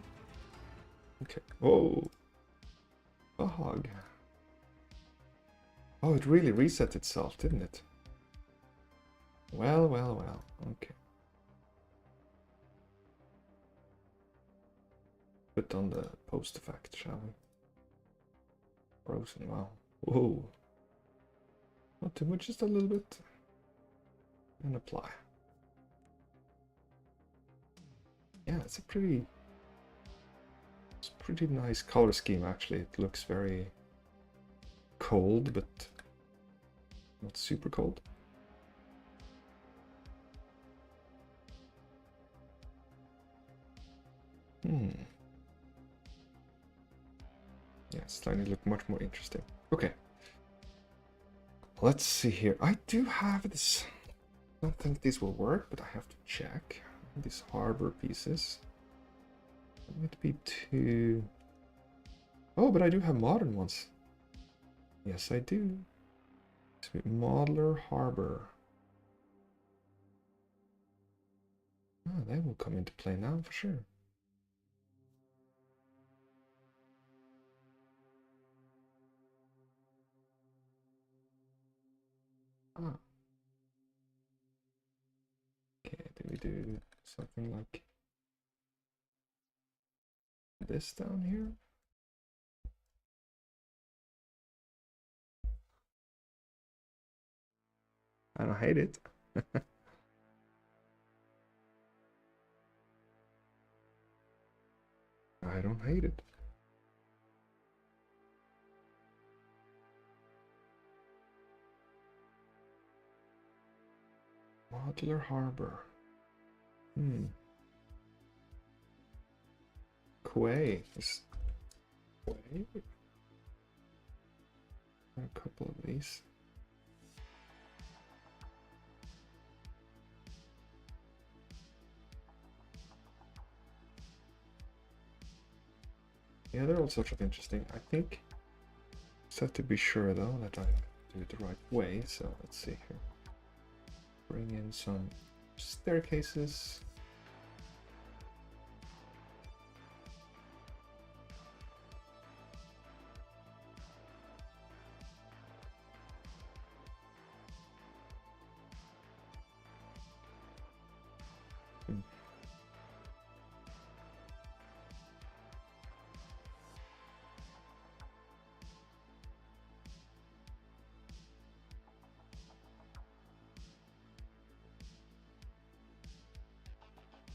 Okay. Oh, fog. Oh, it really reset itself, didn't it? Well, well, well. Okay. Put on the post effect, shall we? Frozen, wow. Whoa. Not too much, just a little bit. And apply. Yeah, it's a pretty nice color scheme actually. It looks very cold, but not super cold. Yeah, it's starting to look much more interesting. Okay. Let's see here. I do have this. I don't think these will work, but I have to check. These harbor pieces. It might be too... Oh, but I do have modern ones. Yes, I do. Modeler harbor. Ah, they will come into play now for sure. Ah. Okay, do we do something like this down here? I don't hate it. I don't hate it. Modular harbor. Quay. Quay? A couple of these. Yeah, they're all sorts of interesting. I think just have to be sure though that I do it the right way. So let's see here. Bring in some staircases.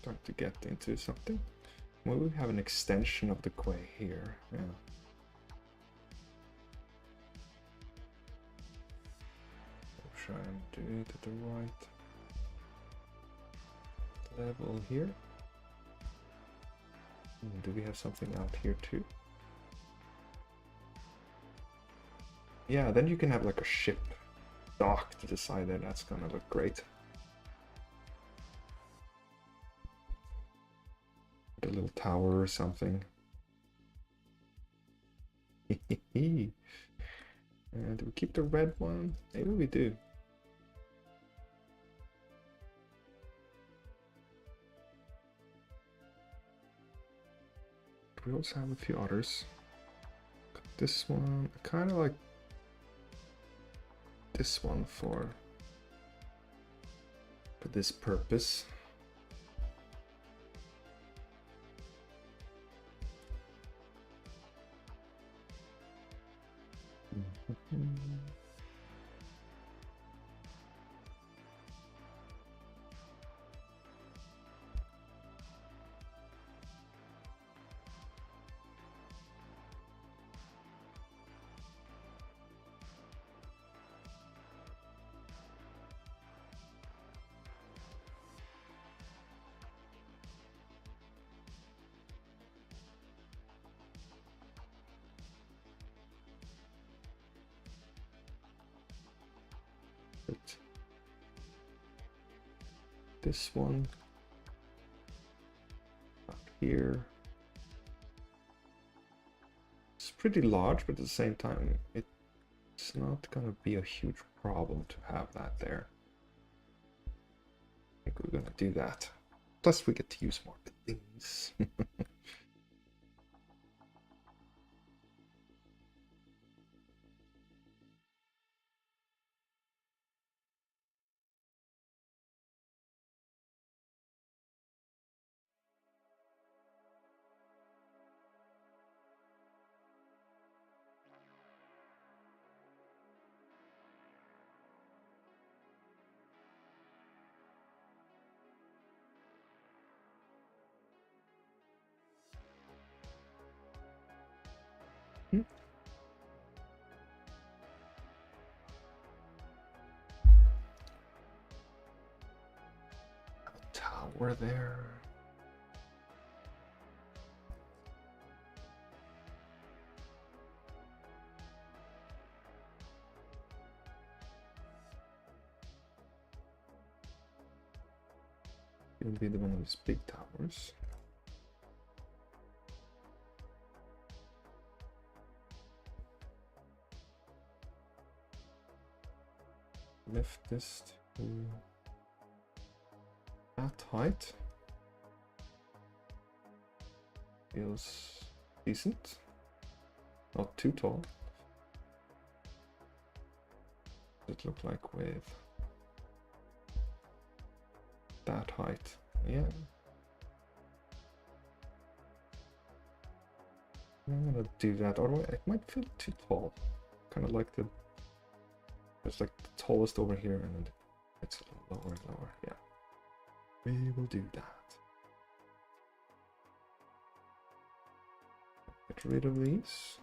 Start to get into something. Well, we have an extension of the quay here. Yeah. I'll try and do it at the right level here. Do we have something out here too? Yeah, then you can have like a ship dock to the side there. That's gonna look great. Like a little tower or something. And do we keep the red one? Maybe we do. We also have a few others. This one, I kind of like this one for this purpose. This one up here. It's pretty large, but at the same time, it's not gonna be a huge problem to have that there. I think we're gonna do that. Plus, we get to use more things. Tower there. It'll be the one of these big towers. Lift this to that height. Feels decent. Not too tall. It look like with that height? Yeah. I'm gonna do that, or it might feel too tall. Kind of like it's like the tallest over here, and then it's lower and lower. Yeah, we will do that. Get rid of these.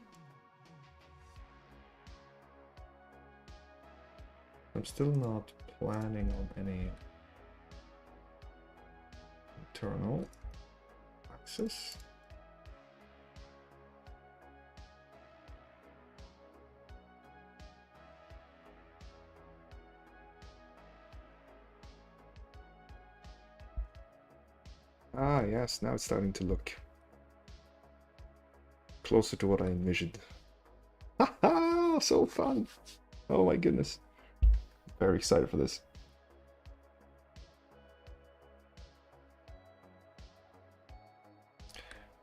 I'm still not planning on any internal access. Ah, yes, now it's starting to look closer to what I envisioned. Haha, so fun! Oh my goodness. Very excited for this.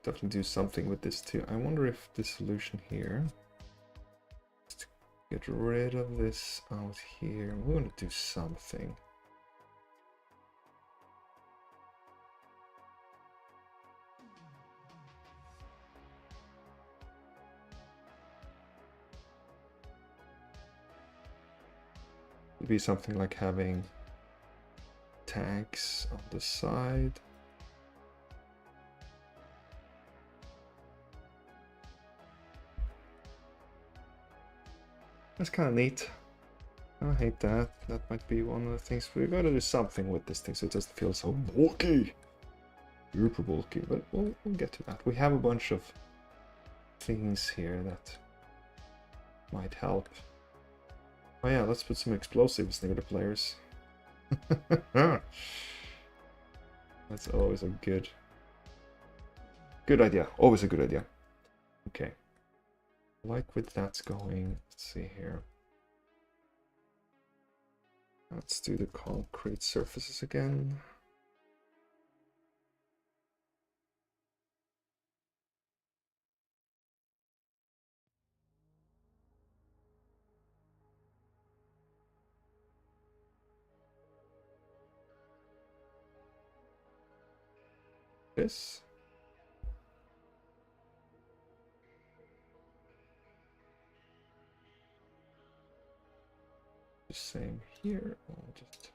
Definitely do something with this too. I wonder if the solution here is to get rid of this out here. We're going to do something. It'd be something like having tags on the side. That's kind of neat. I hate that. That might be one of the things. We gotta do something with this thing so it doesn't feel so bulky. Super bulky, but we'll get to that. We have a bunch of things here that might help. Oh yeah, let's put some explosives near the players. That's always a good idea. Always a good idea. Okay. Like with that's going, let's see here. Let's do the concrete surfaces again. This. The same here. I'll just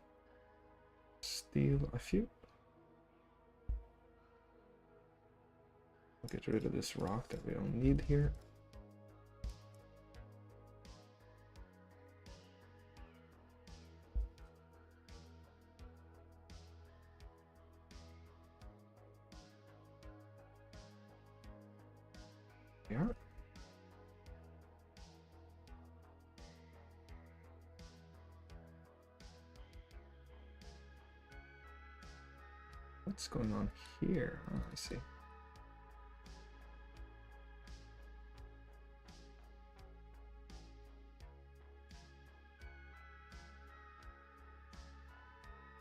steal a few. I'll get rid of this rock that we don't need here. Yeah. What's going on here? Oh, I see.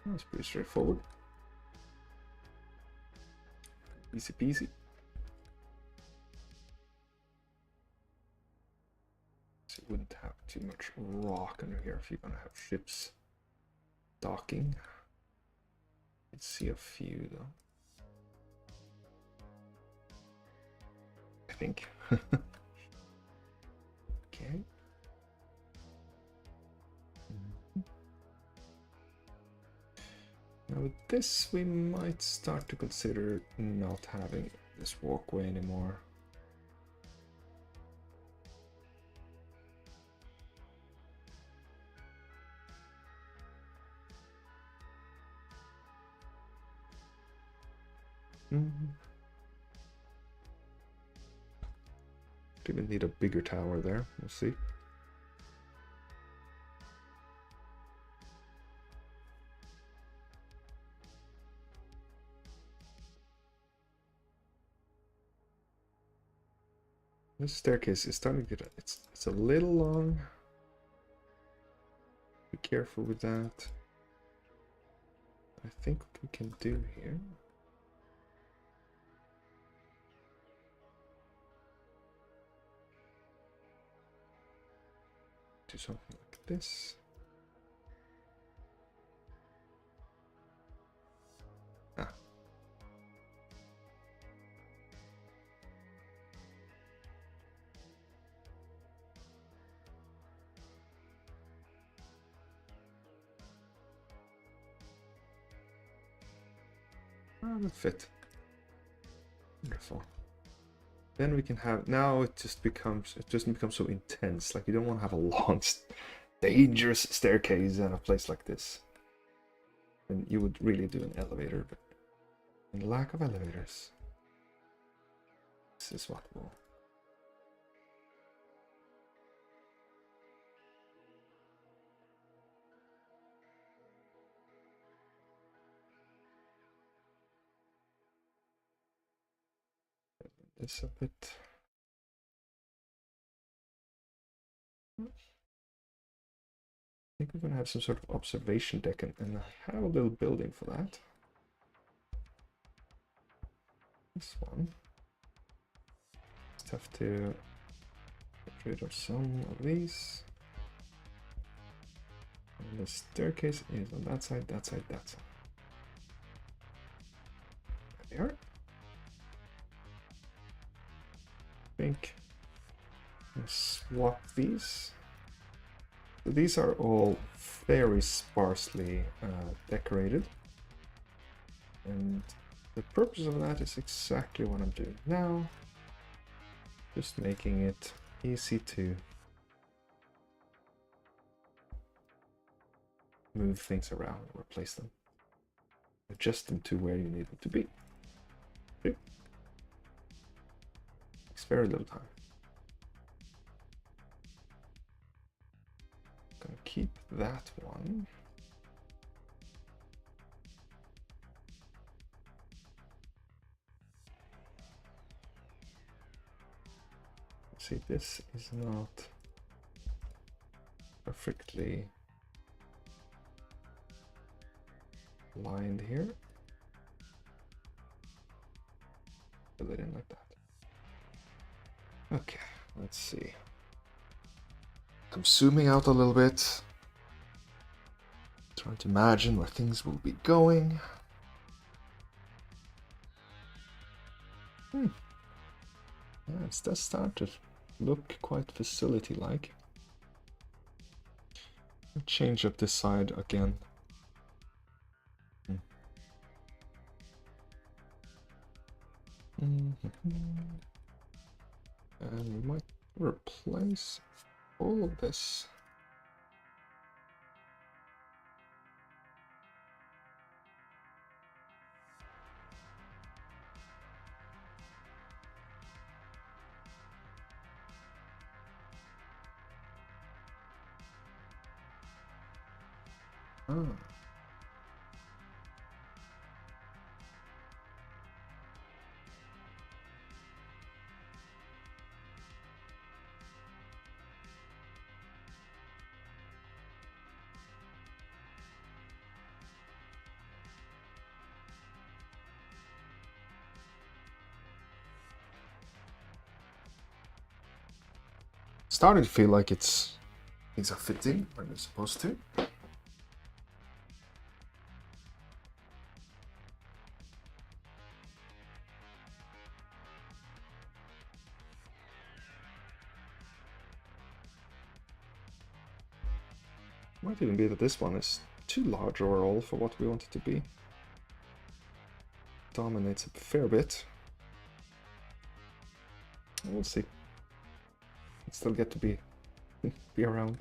That's pretty straightforward. Easy peasy. So you wouldn't have too much rock under here if you're gonna have ships docking. You'd see a few though. I think. Okay. Now with this, we might start to consider not having this walkway anymore. Even need a bigger tower there. We'll see. This staircase is starting to get it's a little long. Be careful with that. I think what we can do here. Do something like this. Oh, that fit. Wonderful. Then we can have, now it doesn't become so intense. Like, you don't want to have a long, dangerous staircase in a place like this. And you would really do an elevator, but in lack of elevators, this is what will. This a bit. I think we're gonna have some sort of observation deck, and I have a little building for that. This one. Just have to get rid of some of these. And the staircase is on that side, that side, that side. There they are. I think I'll swap these. So these are all very sparsely decorated. And the purpose of that is exactly what I'm doing now. Just making it easy to move things around and replace them. Adjust them to where you need them to be. Okay. Takes very little time. Gonna keep that one. See, this is not perfectly lined here. Fill it in like that. Okay, let's see. I'm zooming out a little bit. Trying to imagine where things will be going. Yeah, it does start to look quite facility-like. Change up this side again. And we might replace all of this. Ah. Starting to feel like things are fitting when they're supposed to. Might even be that this one is too large overall for what we want it to be. Dominates a fair bit. We'll see. Still get to be around.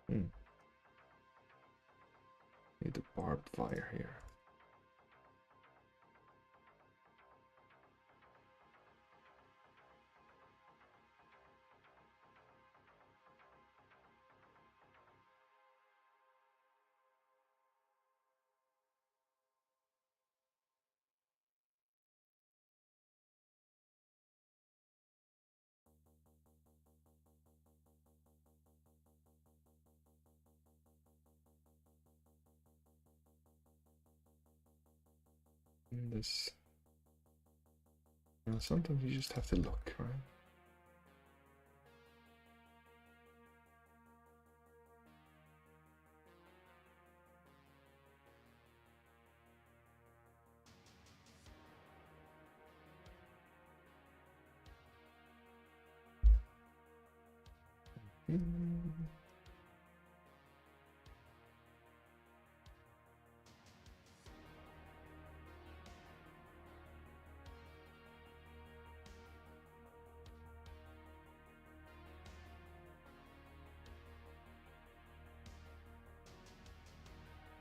Need a barbed wire here. This. Sometimes you just have to look, right?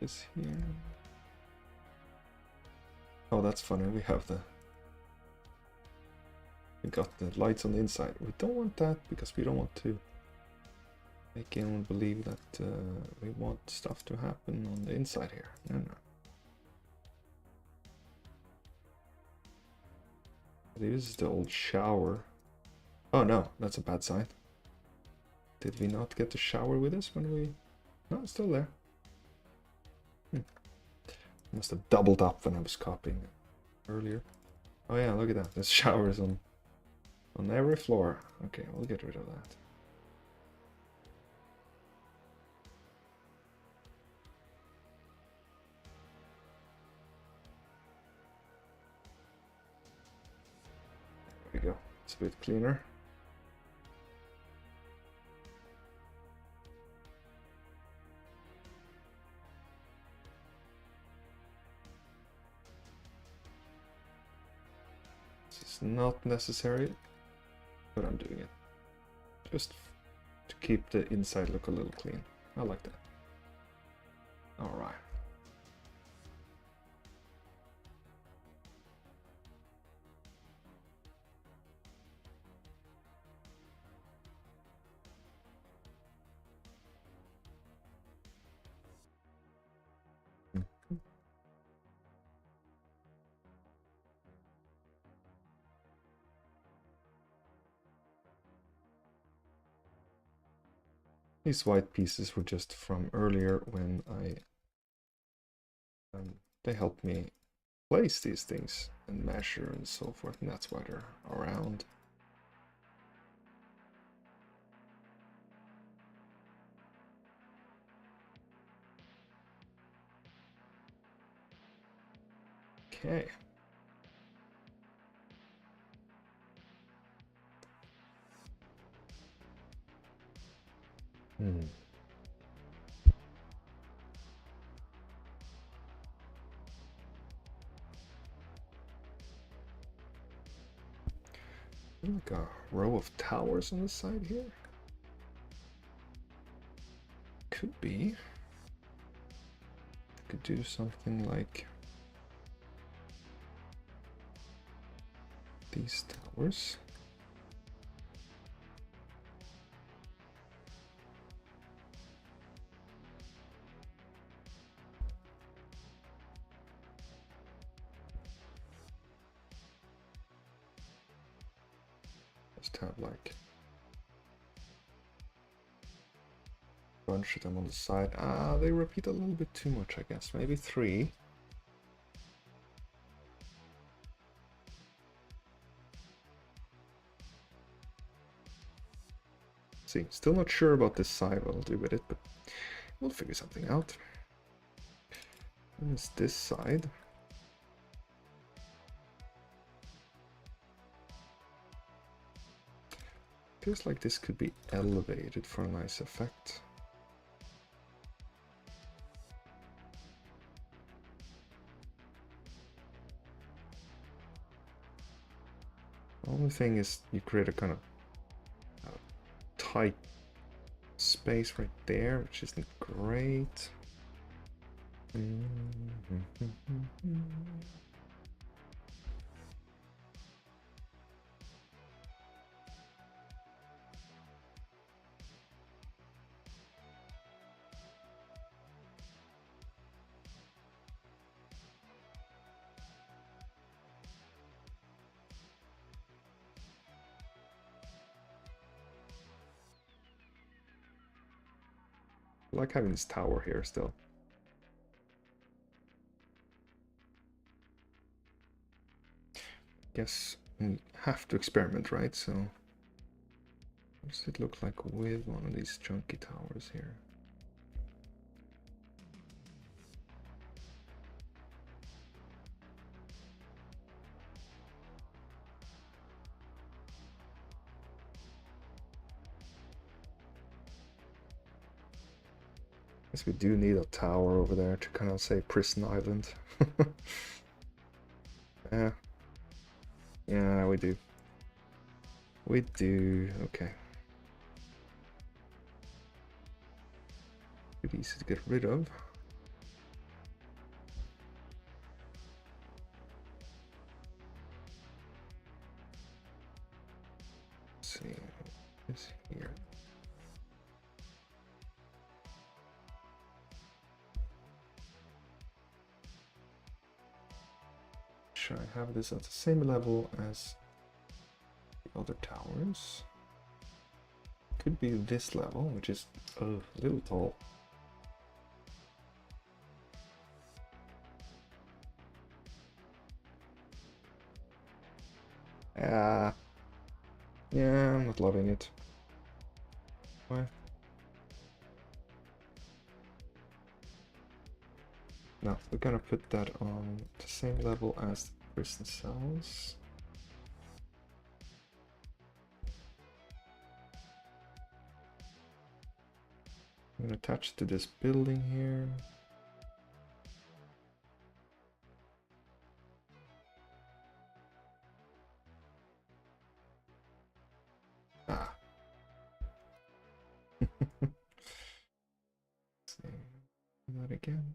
This here. Oh, that's funny. We got the lights on the inside. We don't want that because we don't want to make anyone believe that we want stuff to happen on the inside here. No. This is the old shower. Oh no, that's a bad sign. Did we not get the shower with us when we... No, it's still there. Must have doubled up when I was copying it earlier. Oh yeah, look at that. There's showers on every floor. Okay, we'll get rid of that. There we go. It's a bit cleaner. It's not necessary, but I'm doing it just to keep the inside look a little clean. I like that. All right. These white pieces were just from earlier when they helped me place these things and measure and so forth, and that's why they're around. Okay. Like a row of towers on the side here. Could be. Could do something like these towers. Just have like a bunch of them on the side. They repeat a little bit too much, I guess. Maybe 3. See, still not sure about this side, what I'll do with it, but we'll figure something out. And it's this side. Feels like this could be elevated for a nice effect. The only thing is you create a kind of tight space right there, which isn't great. I like having this tower here still. Guess we have to experiment, right? So what does it look like with one of these chunky towers here? Guess we do need a tower over there to kind of say Prison Island. Yeah. Yeah, we do. We do. Okay. Pretty easy to get rid of. Let's see. What's here? Should I have this at the same level as the other towers? Could be this level, which is a little tall. Yeah, I'm not loving it. Why? No, we're gonna put that on the same level as the prison cells. I'm gonna attach to this building here. Ah. See that again.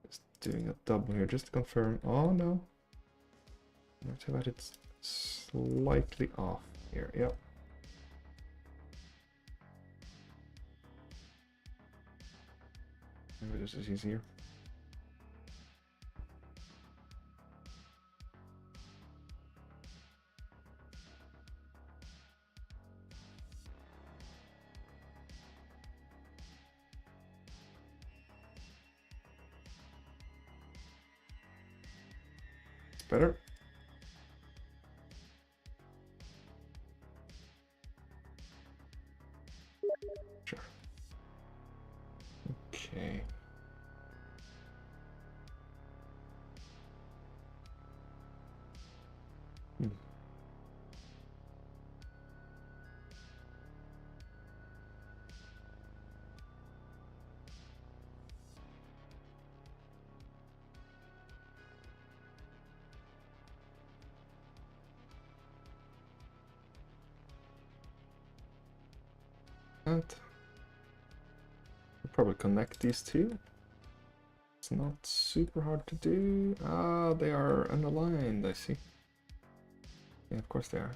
Just doing a double here just to confirm. Oh no. Too bad it's slightly off here. Yep. Maybe this is easier. It's better. Sure. Okay. That. We'll probably connect these two. It's not super hard to do. Ah, they are unaligned, I see. Yeah, of course they are.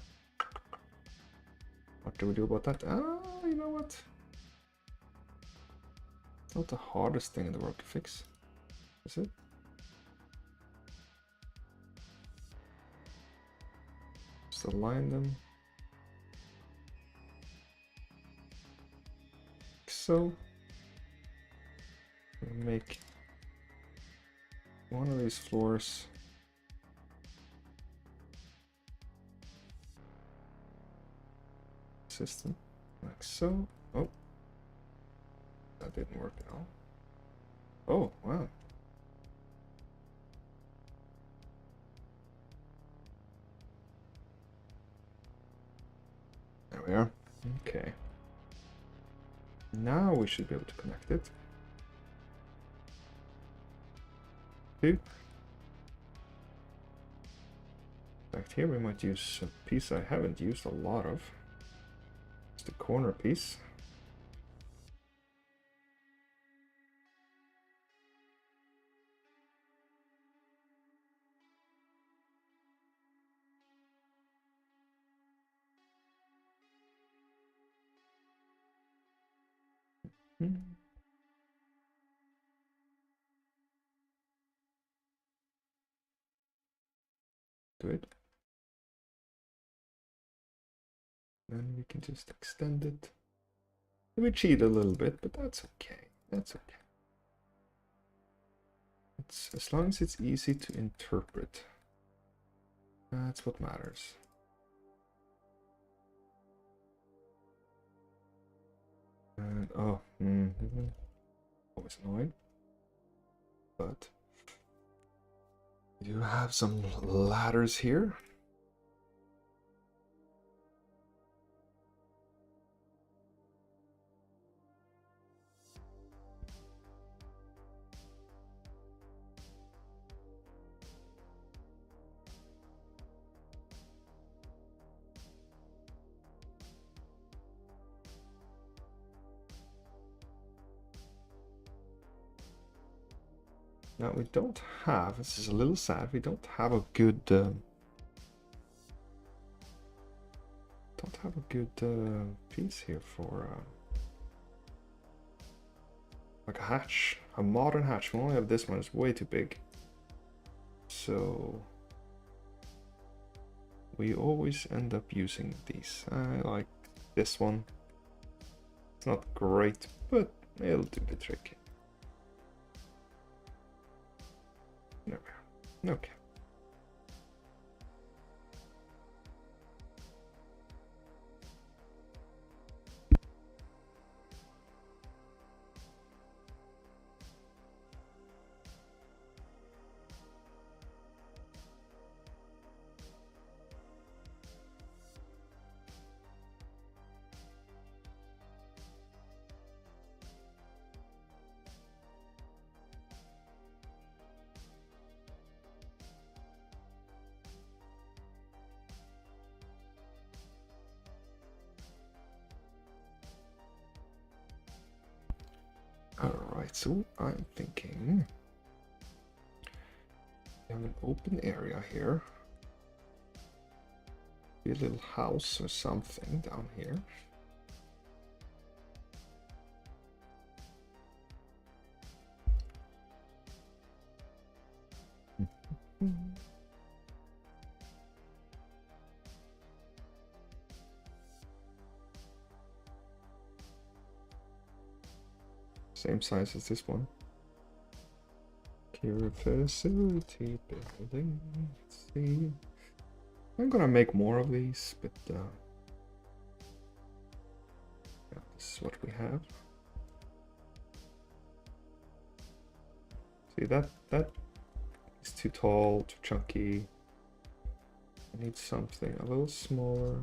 What do we do about that? Ah, you know what? It's not the hardest thing in the world to fix, is it? Just align them. Like so. Make one of these floors system, like so. Oh, that didn't work at all. Oh, wow. There we are. Okay. Now we should be able to connect it. Two. In fact, here we might use a piece I haven't used a lot of. It's the corner piece. Do it. Then we can just extend it. We cheat a little bit, but that's okay. That's okay. It's as long as it's easy to interpret. That's what matters. And oh, always annoying. But We do have some ladders here. Now we don't have, this is a little sad, we don't have a good piece here for like a hatch, a modern hatch. We only have this one, it's way too big. So we always end up using these. I like this one. It's not great, but it'll do the trick. Okay. Alright, so I'm thinking we have an open area here. Be a little house or something down here. Same size as this one. Cure facility building. Let's see. I'm gonna make more of these, but yeah, this is what we have. See, that is too tall, too chunky. I need something a little smaller.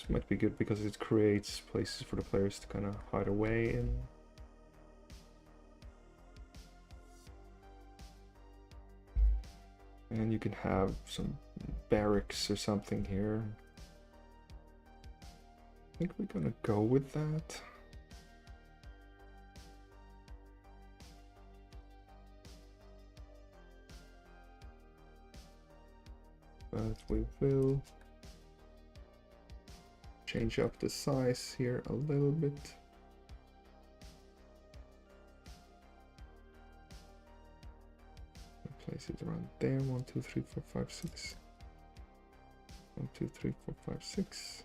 Might be good because it creates places for the players to kind of hide away in. And you can have some barracks or something here. I think we're gonna go with that. But we will change up the size here a little bit. Place it around there. 1, 2, 3, 4, 5, 6. 1, 2, 3, 4, 5, 6.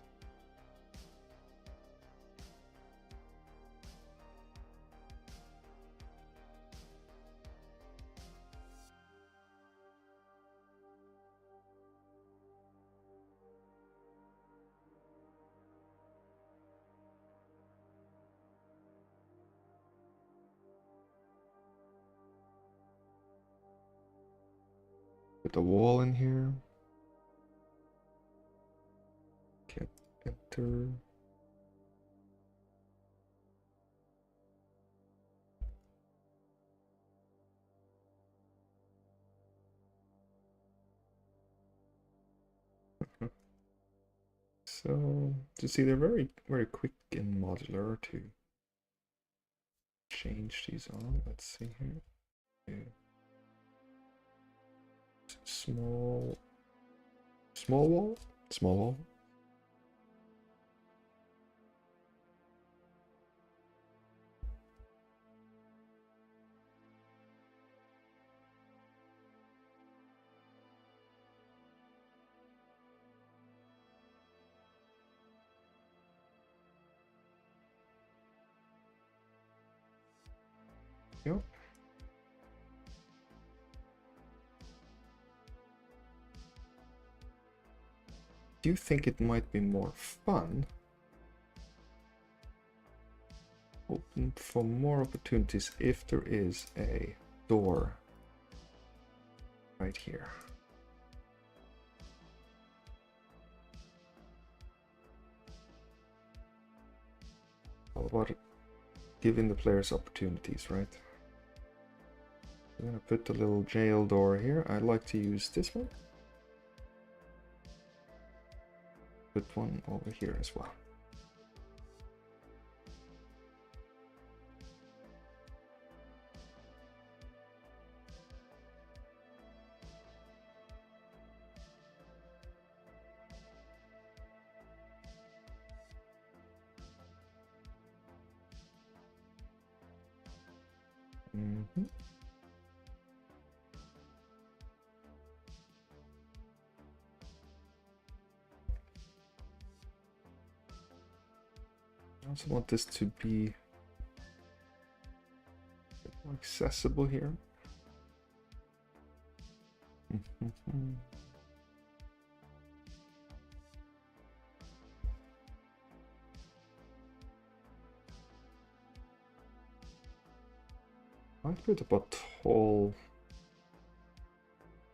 Put a wall in here. Can't enter. So, to see, they're very, very quick and modular to change these on. Let's see here. Okay. Small wall? Small wall. Yep. Do you think it might be more fun open for more opportunities if there is a door right here. All about giving the players opportunities, right? I'm gonna put the little jail door here. I like to use this one. Put one over here as well. Mm-hmm. I also want this to be a bit more accessible here. Might be a bit tall.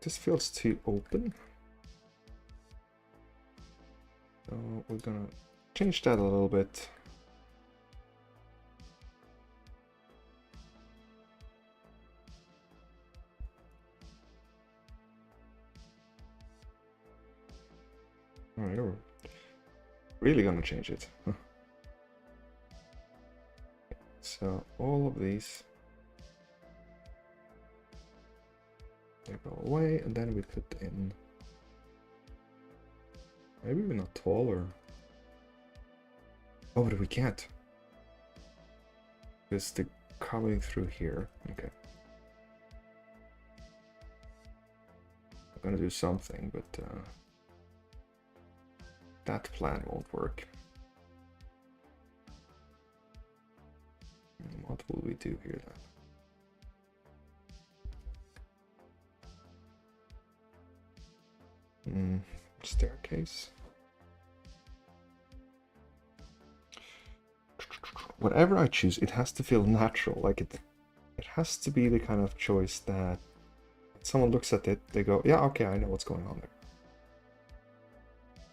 This feels too open. So we're gonna change that a little bit. Alright, we're really gonna change it. So all of these, they go away, and then we put in, maybe we're not taller. Oh, but we can't. Because they're coming through here. Okay. I'm gonna do something, but that plan won't work. What will we do here then? Staircase. Whatever I choose, it has to feel natural. Like it has to be the kind of choice that someone looks at it, they go, yeah, okay, I know what's going on there.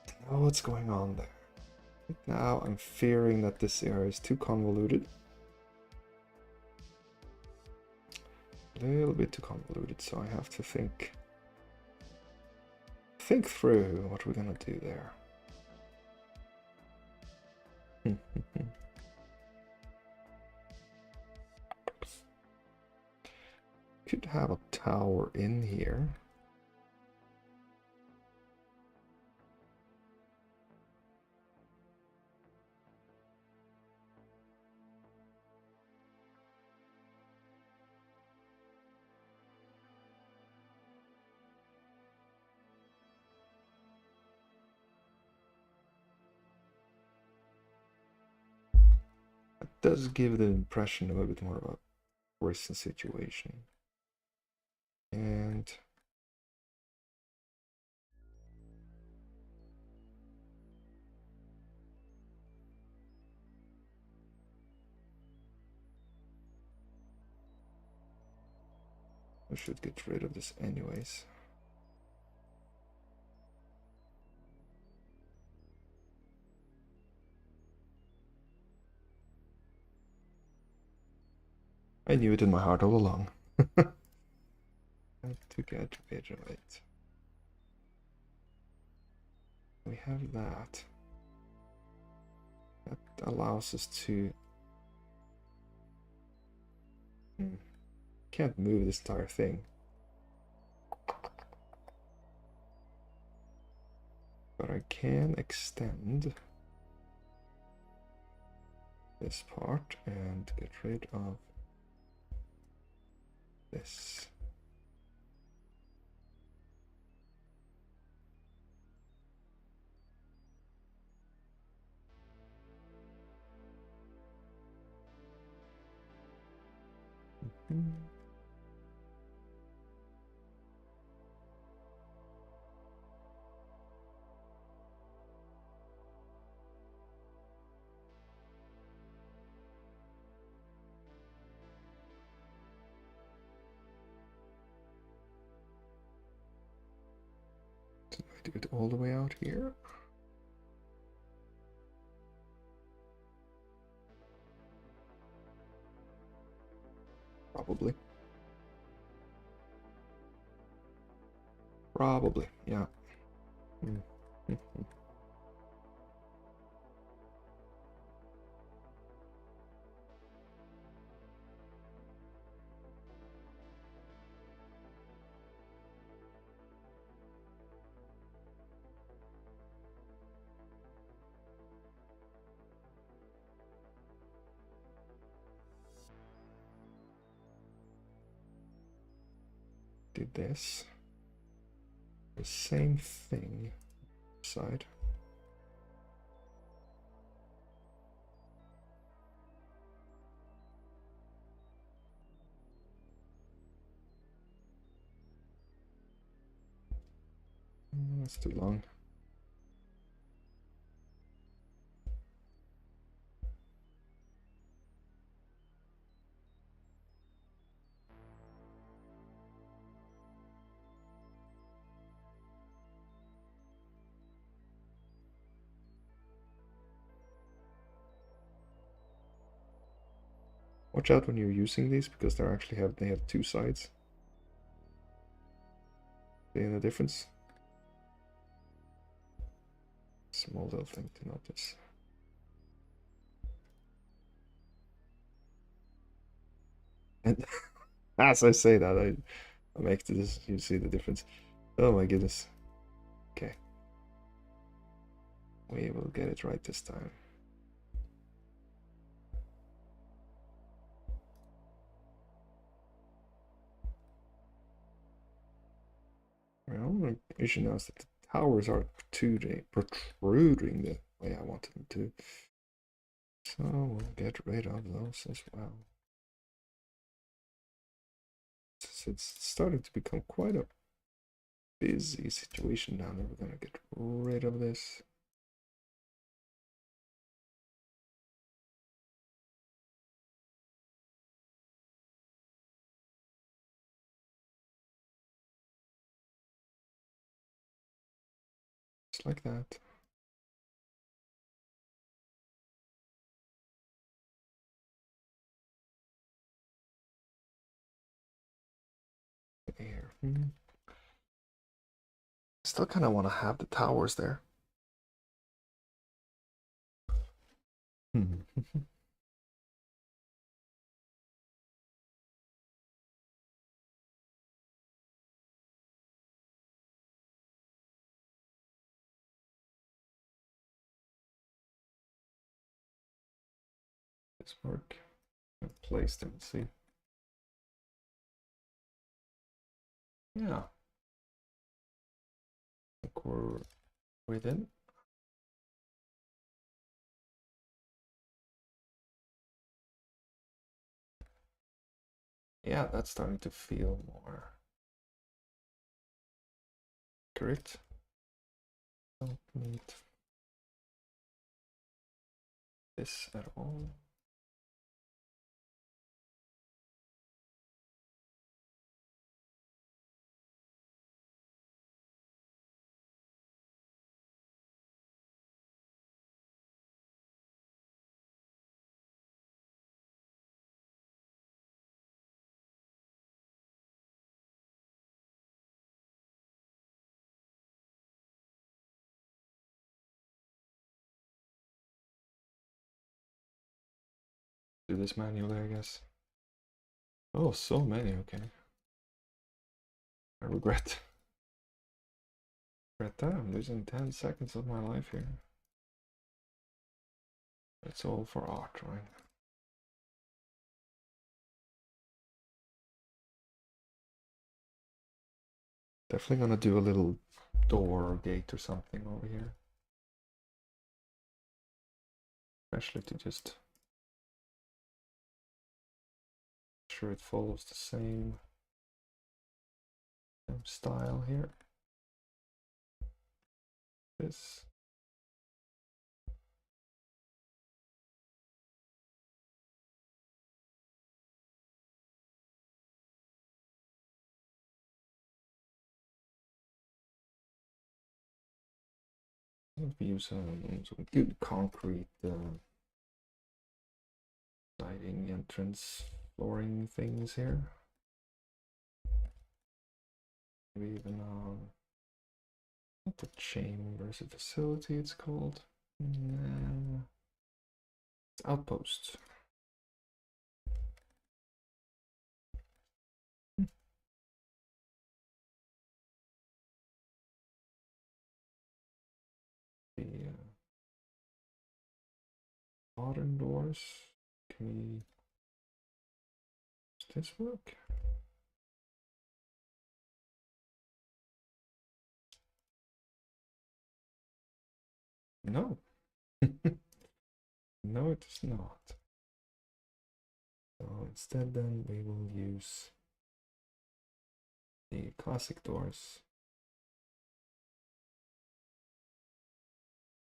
I know what's going on there. Now I'm fearing that this area is too convoluted. A little bit too convoluted, so I have to think through what we're gonna do there. Could have a tower in here. It does give the impression of a bit more of a prison situation. And I should get rid of this anyways. I knew it in my heart all along. Have to get rid of it. We have that. That allows us to... Can't move this entire thing. But I can extend this part and get rid of this. do it all the way out here. Probably. Probably, yeah. Did this. The same thing. Side. That's too long. Watch out when you're using these because they have two sides. See the difference? Small little thing to notice. And as I say that, I make this, you see the difference. Oh my goodness. Okay. We will get it right this time. Well, the issue now is that the towers are protruding the way I wanted them to. So we'll get rid of those as well. It's starting to become quite a busy situation down there. We're gonna get rid of this. Just like that. Here. Still kind of want to have the towers there. This work. Place them. See. Yeah. I think we're within. Yeah, that's starting to feel more correct. Don't need this at all. Do this manually, I guess. Oh, so many, okay. I regret that. I'm losing 10 seconds of my life here. It's all for art, right? Definitely gonna do a little door or gate or something over here. Especially to just make sure it follows the same style here. This. We use some good concrete siding, entrance, flooring things here. Maybe even not the chamber, is a facility it's called. Nah. It's outpost. The modern doors. Can we? Does this work? No. No, it does not. So instead, then we will use the classic doors.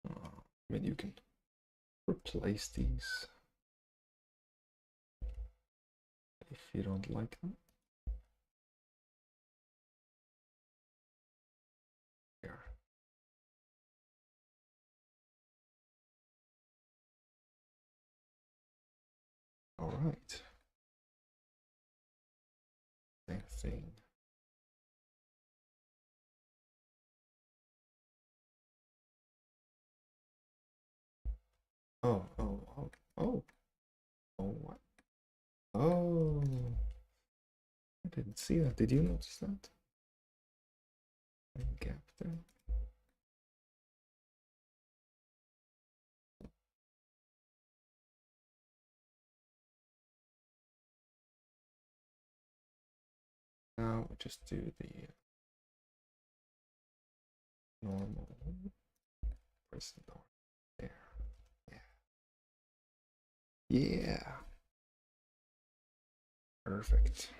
I mean, you can replace these if you don't like them. Here. All right. Same thing. Oh, oh, oh, oh, oh, what? Oh, I didn't see that. Did you notice that? A gap there. Now we just do the normal prison door there. Yeah. Yeah. Perfect.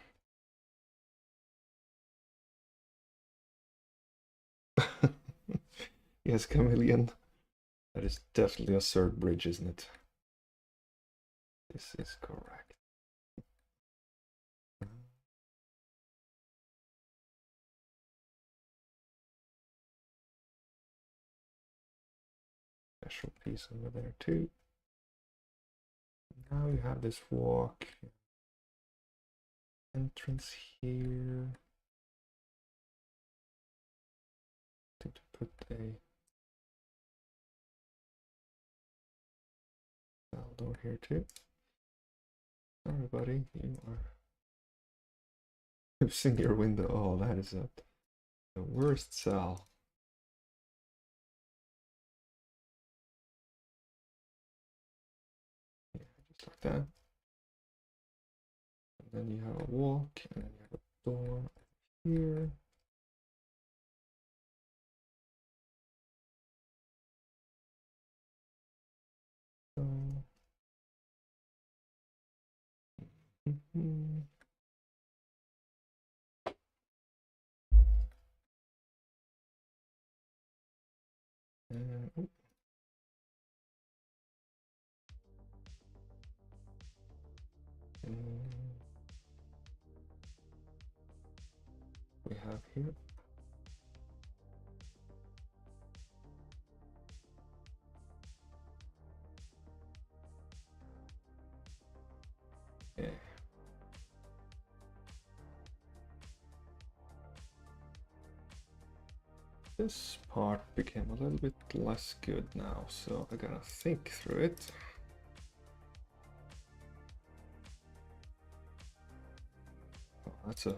Yes, Chameleon. That is definitely a third bridge, isn't it? This is correct. Special piece over there too. Now you have this walk. Entrance here. I think to put a cell door here too. Sorry, buddy, you are using your window. Oh, that is the worst cell. Yeah, just like that. And then you have a walk, and then you have a door here. So. And, we have here. Yeah. This part became a little bit less good now, so I gotta think through it. Oh, that's a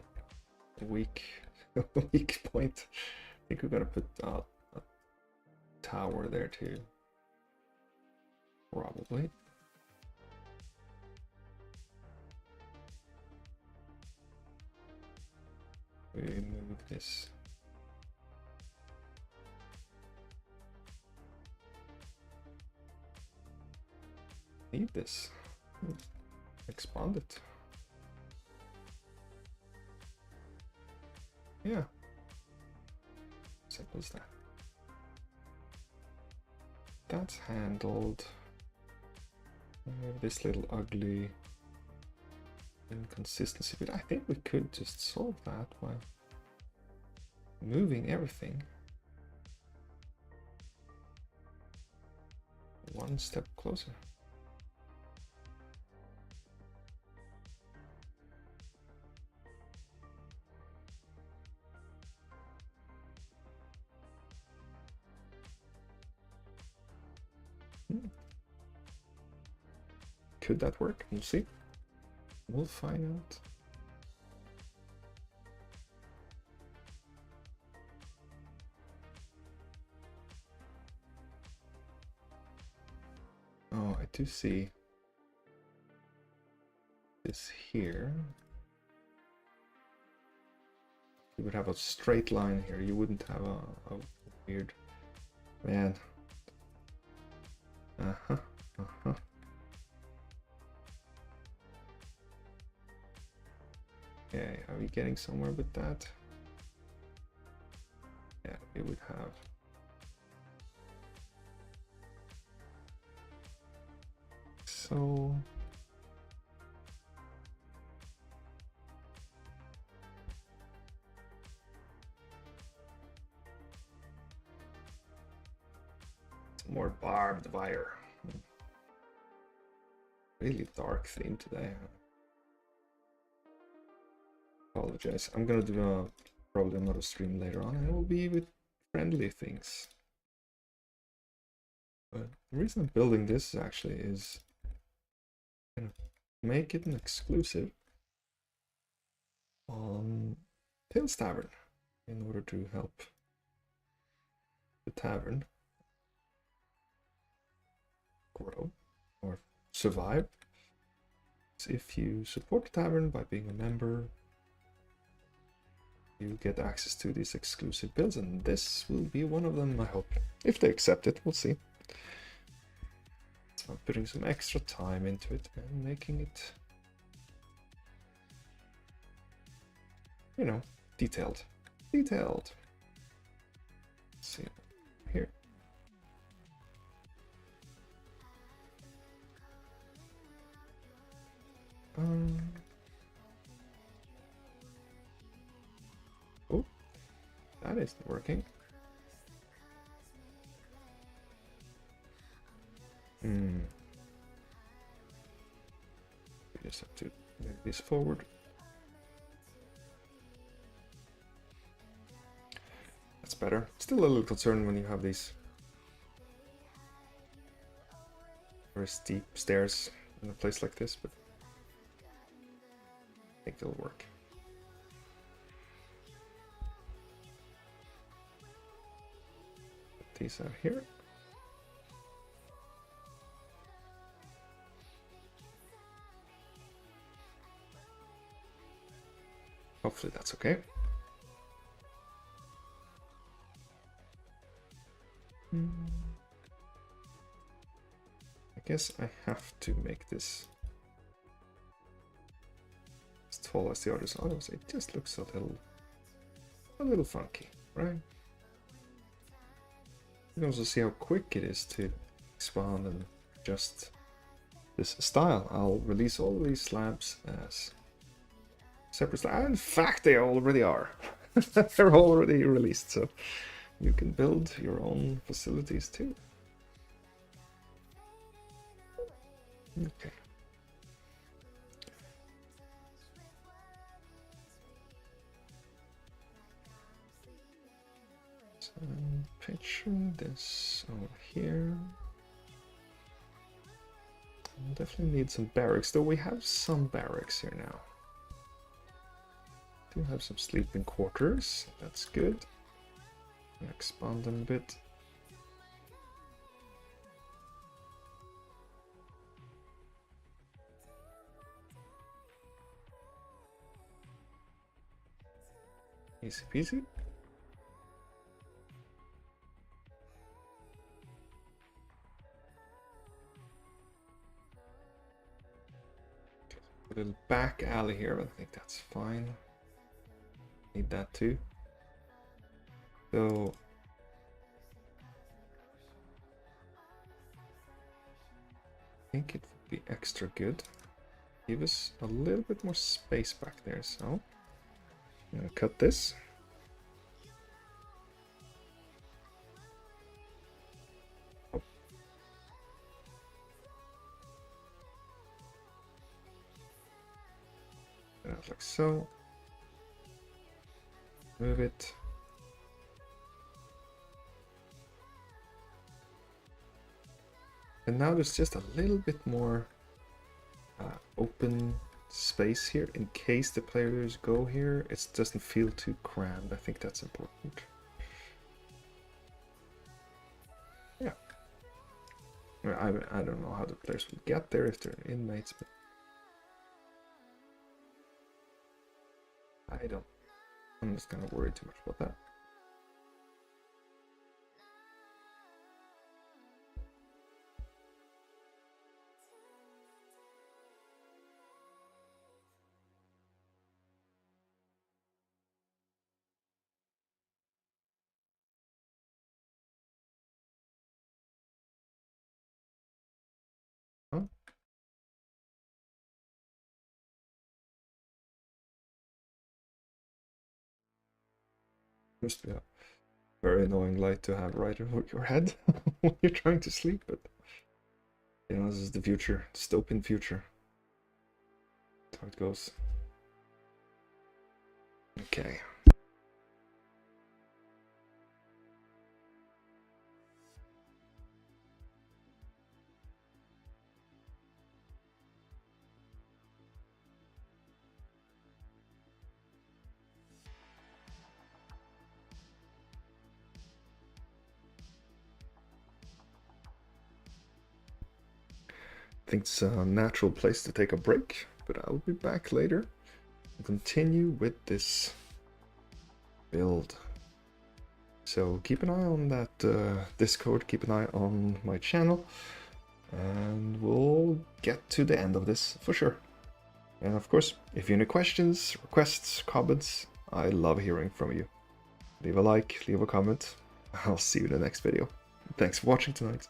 weak, weak point. I think we gotta put a tower there too. Probably. We move this. Need this. Expand it. Yeah. Simple as that. That's handled. This little ugly inconsistency, but I think we could just solve that by moving everything. one step closer. Could that work? We'll see. We'll find out. Oh, I do see this here. You would have a straight line here. You wouldn't have a weird... Man. Uh-huh. Uh-huh. Okay, are we getting somewhere with that? Yeah, we would have... So... more barbed wire. Really dark theme today. Apologize. I'm gonna do probably another stream later on, and it will be with friendly things. But the reason I'm building this actually is gonna make it an exclusive on Tales Tavern in order to help the tavern grow or survive. So if you support the tavern by being a member, you get access to these exclusive builds, and this will be one of them, I hope. If they accept it, we'll see. So I'm putting some extra time into it and making it, you know, detailed. Detailed. Let's see here. Oh, that isn't working. We just have to move this forward. That's better. Still a little concerned when you have these very steep stairs in a place like this, but I think it'll work. Put these out here. Hopefully that's okay. I guess I have to make this as tall as the others, otherwise it just looks a little funky, right? You can also see how quick it is to expand and adjust this style. I'll release all these slabs as separate slabs. In fact, they already are. They're already released, so you can build your own facilities too. Okay. So picture this over here. We'll definitely need some barracks, though we have some barracks here now. Do have some sleeping quarters, that's good. Expand them a bit. Easy peasy. A little back alley here, but I think that's fine. Need that too. So I think it would be extra good. Give us a little bit more space back there, so I'm gonna cut this. Oh. out like so. Move it. And now there's just a little bit more open space here in case the players go here. It doesn't feel too crammed. I think that's important. Yeah. I don't know how the players will get there if they're inmates, but I'm just gonna worry too much about that. Huh? Must be a very annoying light to have right over your head when you're trying to sleep, but you know, this is the future, dystopian future. That's how it goes. Okay. I think it's a natural place to take a break, but I'll be back later and continue with this build. So keep an eye on that Discord, keep an eye on my channel, and we'll get to the end of this for sure. And of course, if you have any questions, requests, comments, I love hearing from you. Leave a like, leave a comment. I'll see you in the next video. Thanks for watching tonight.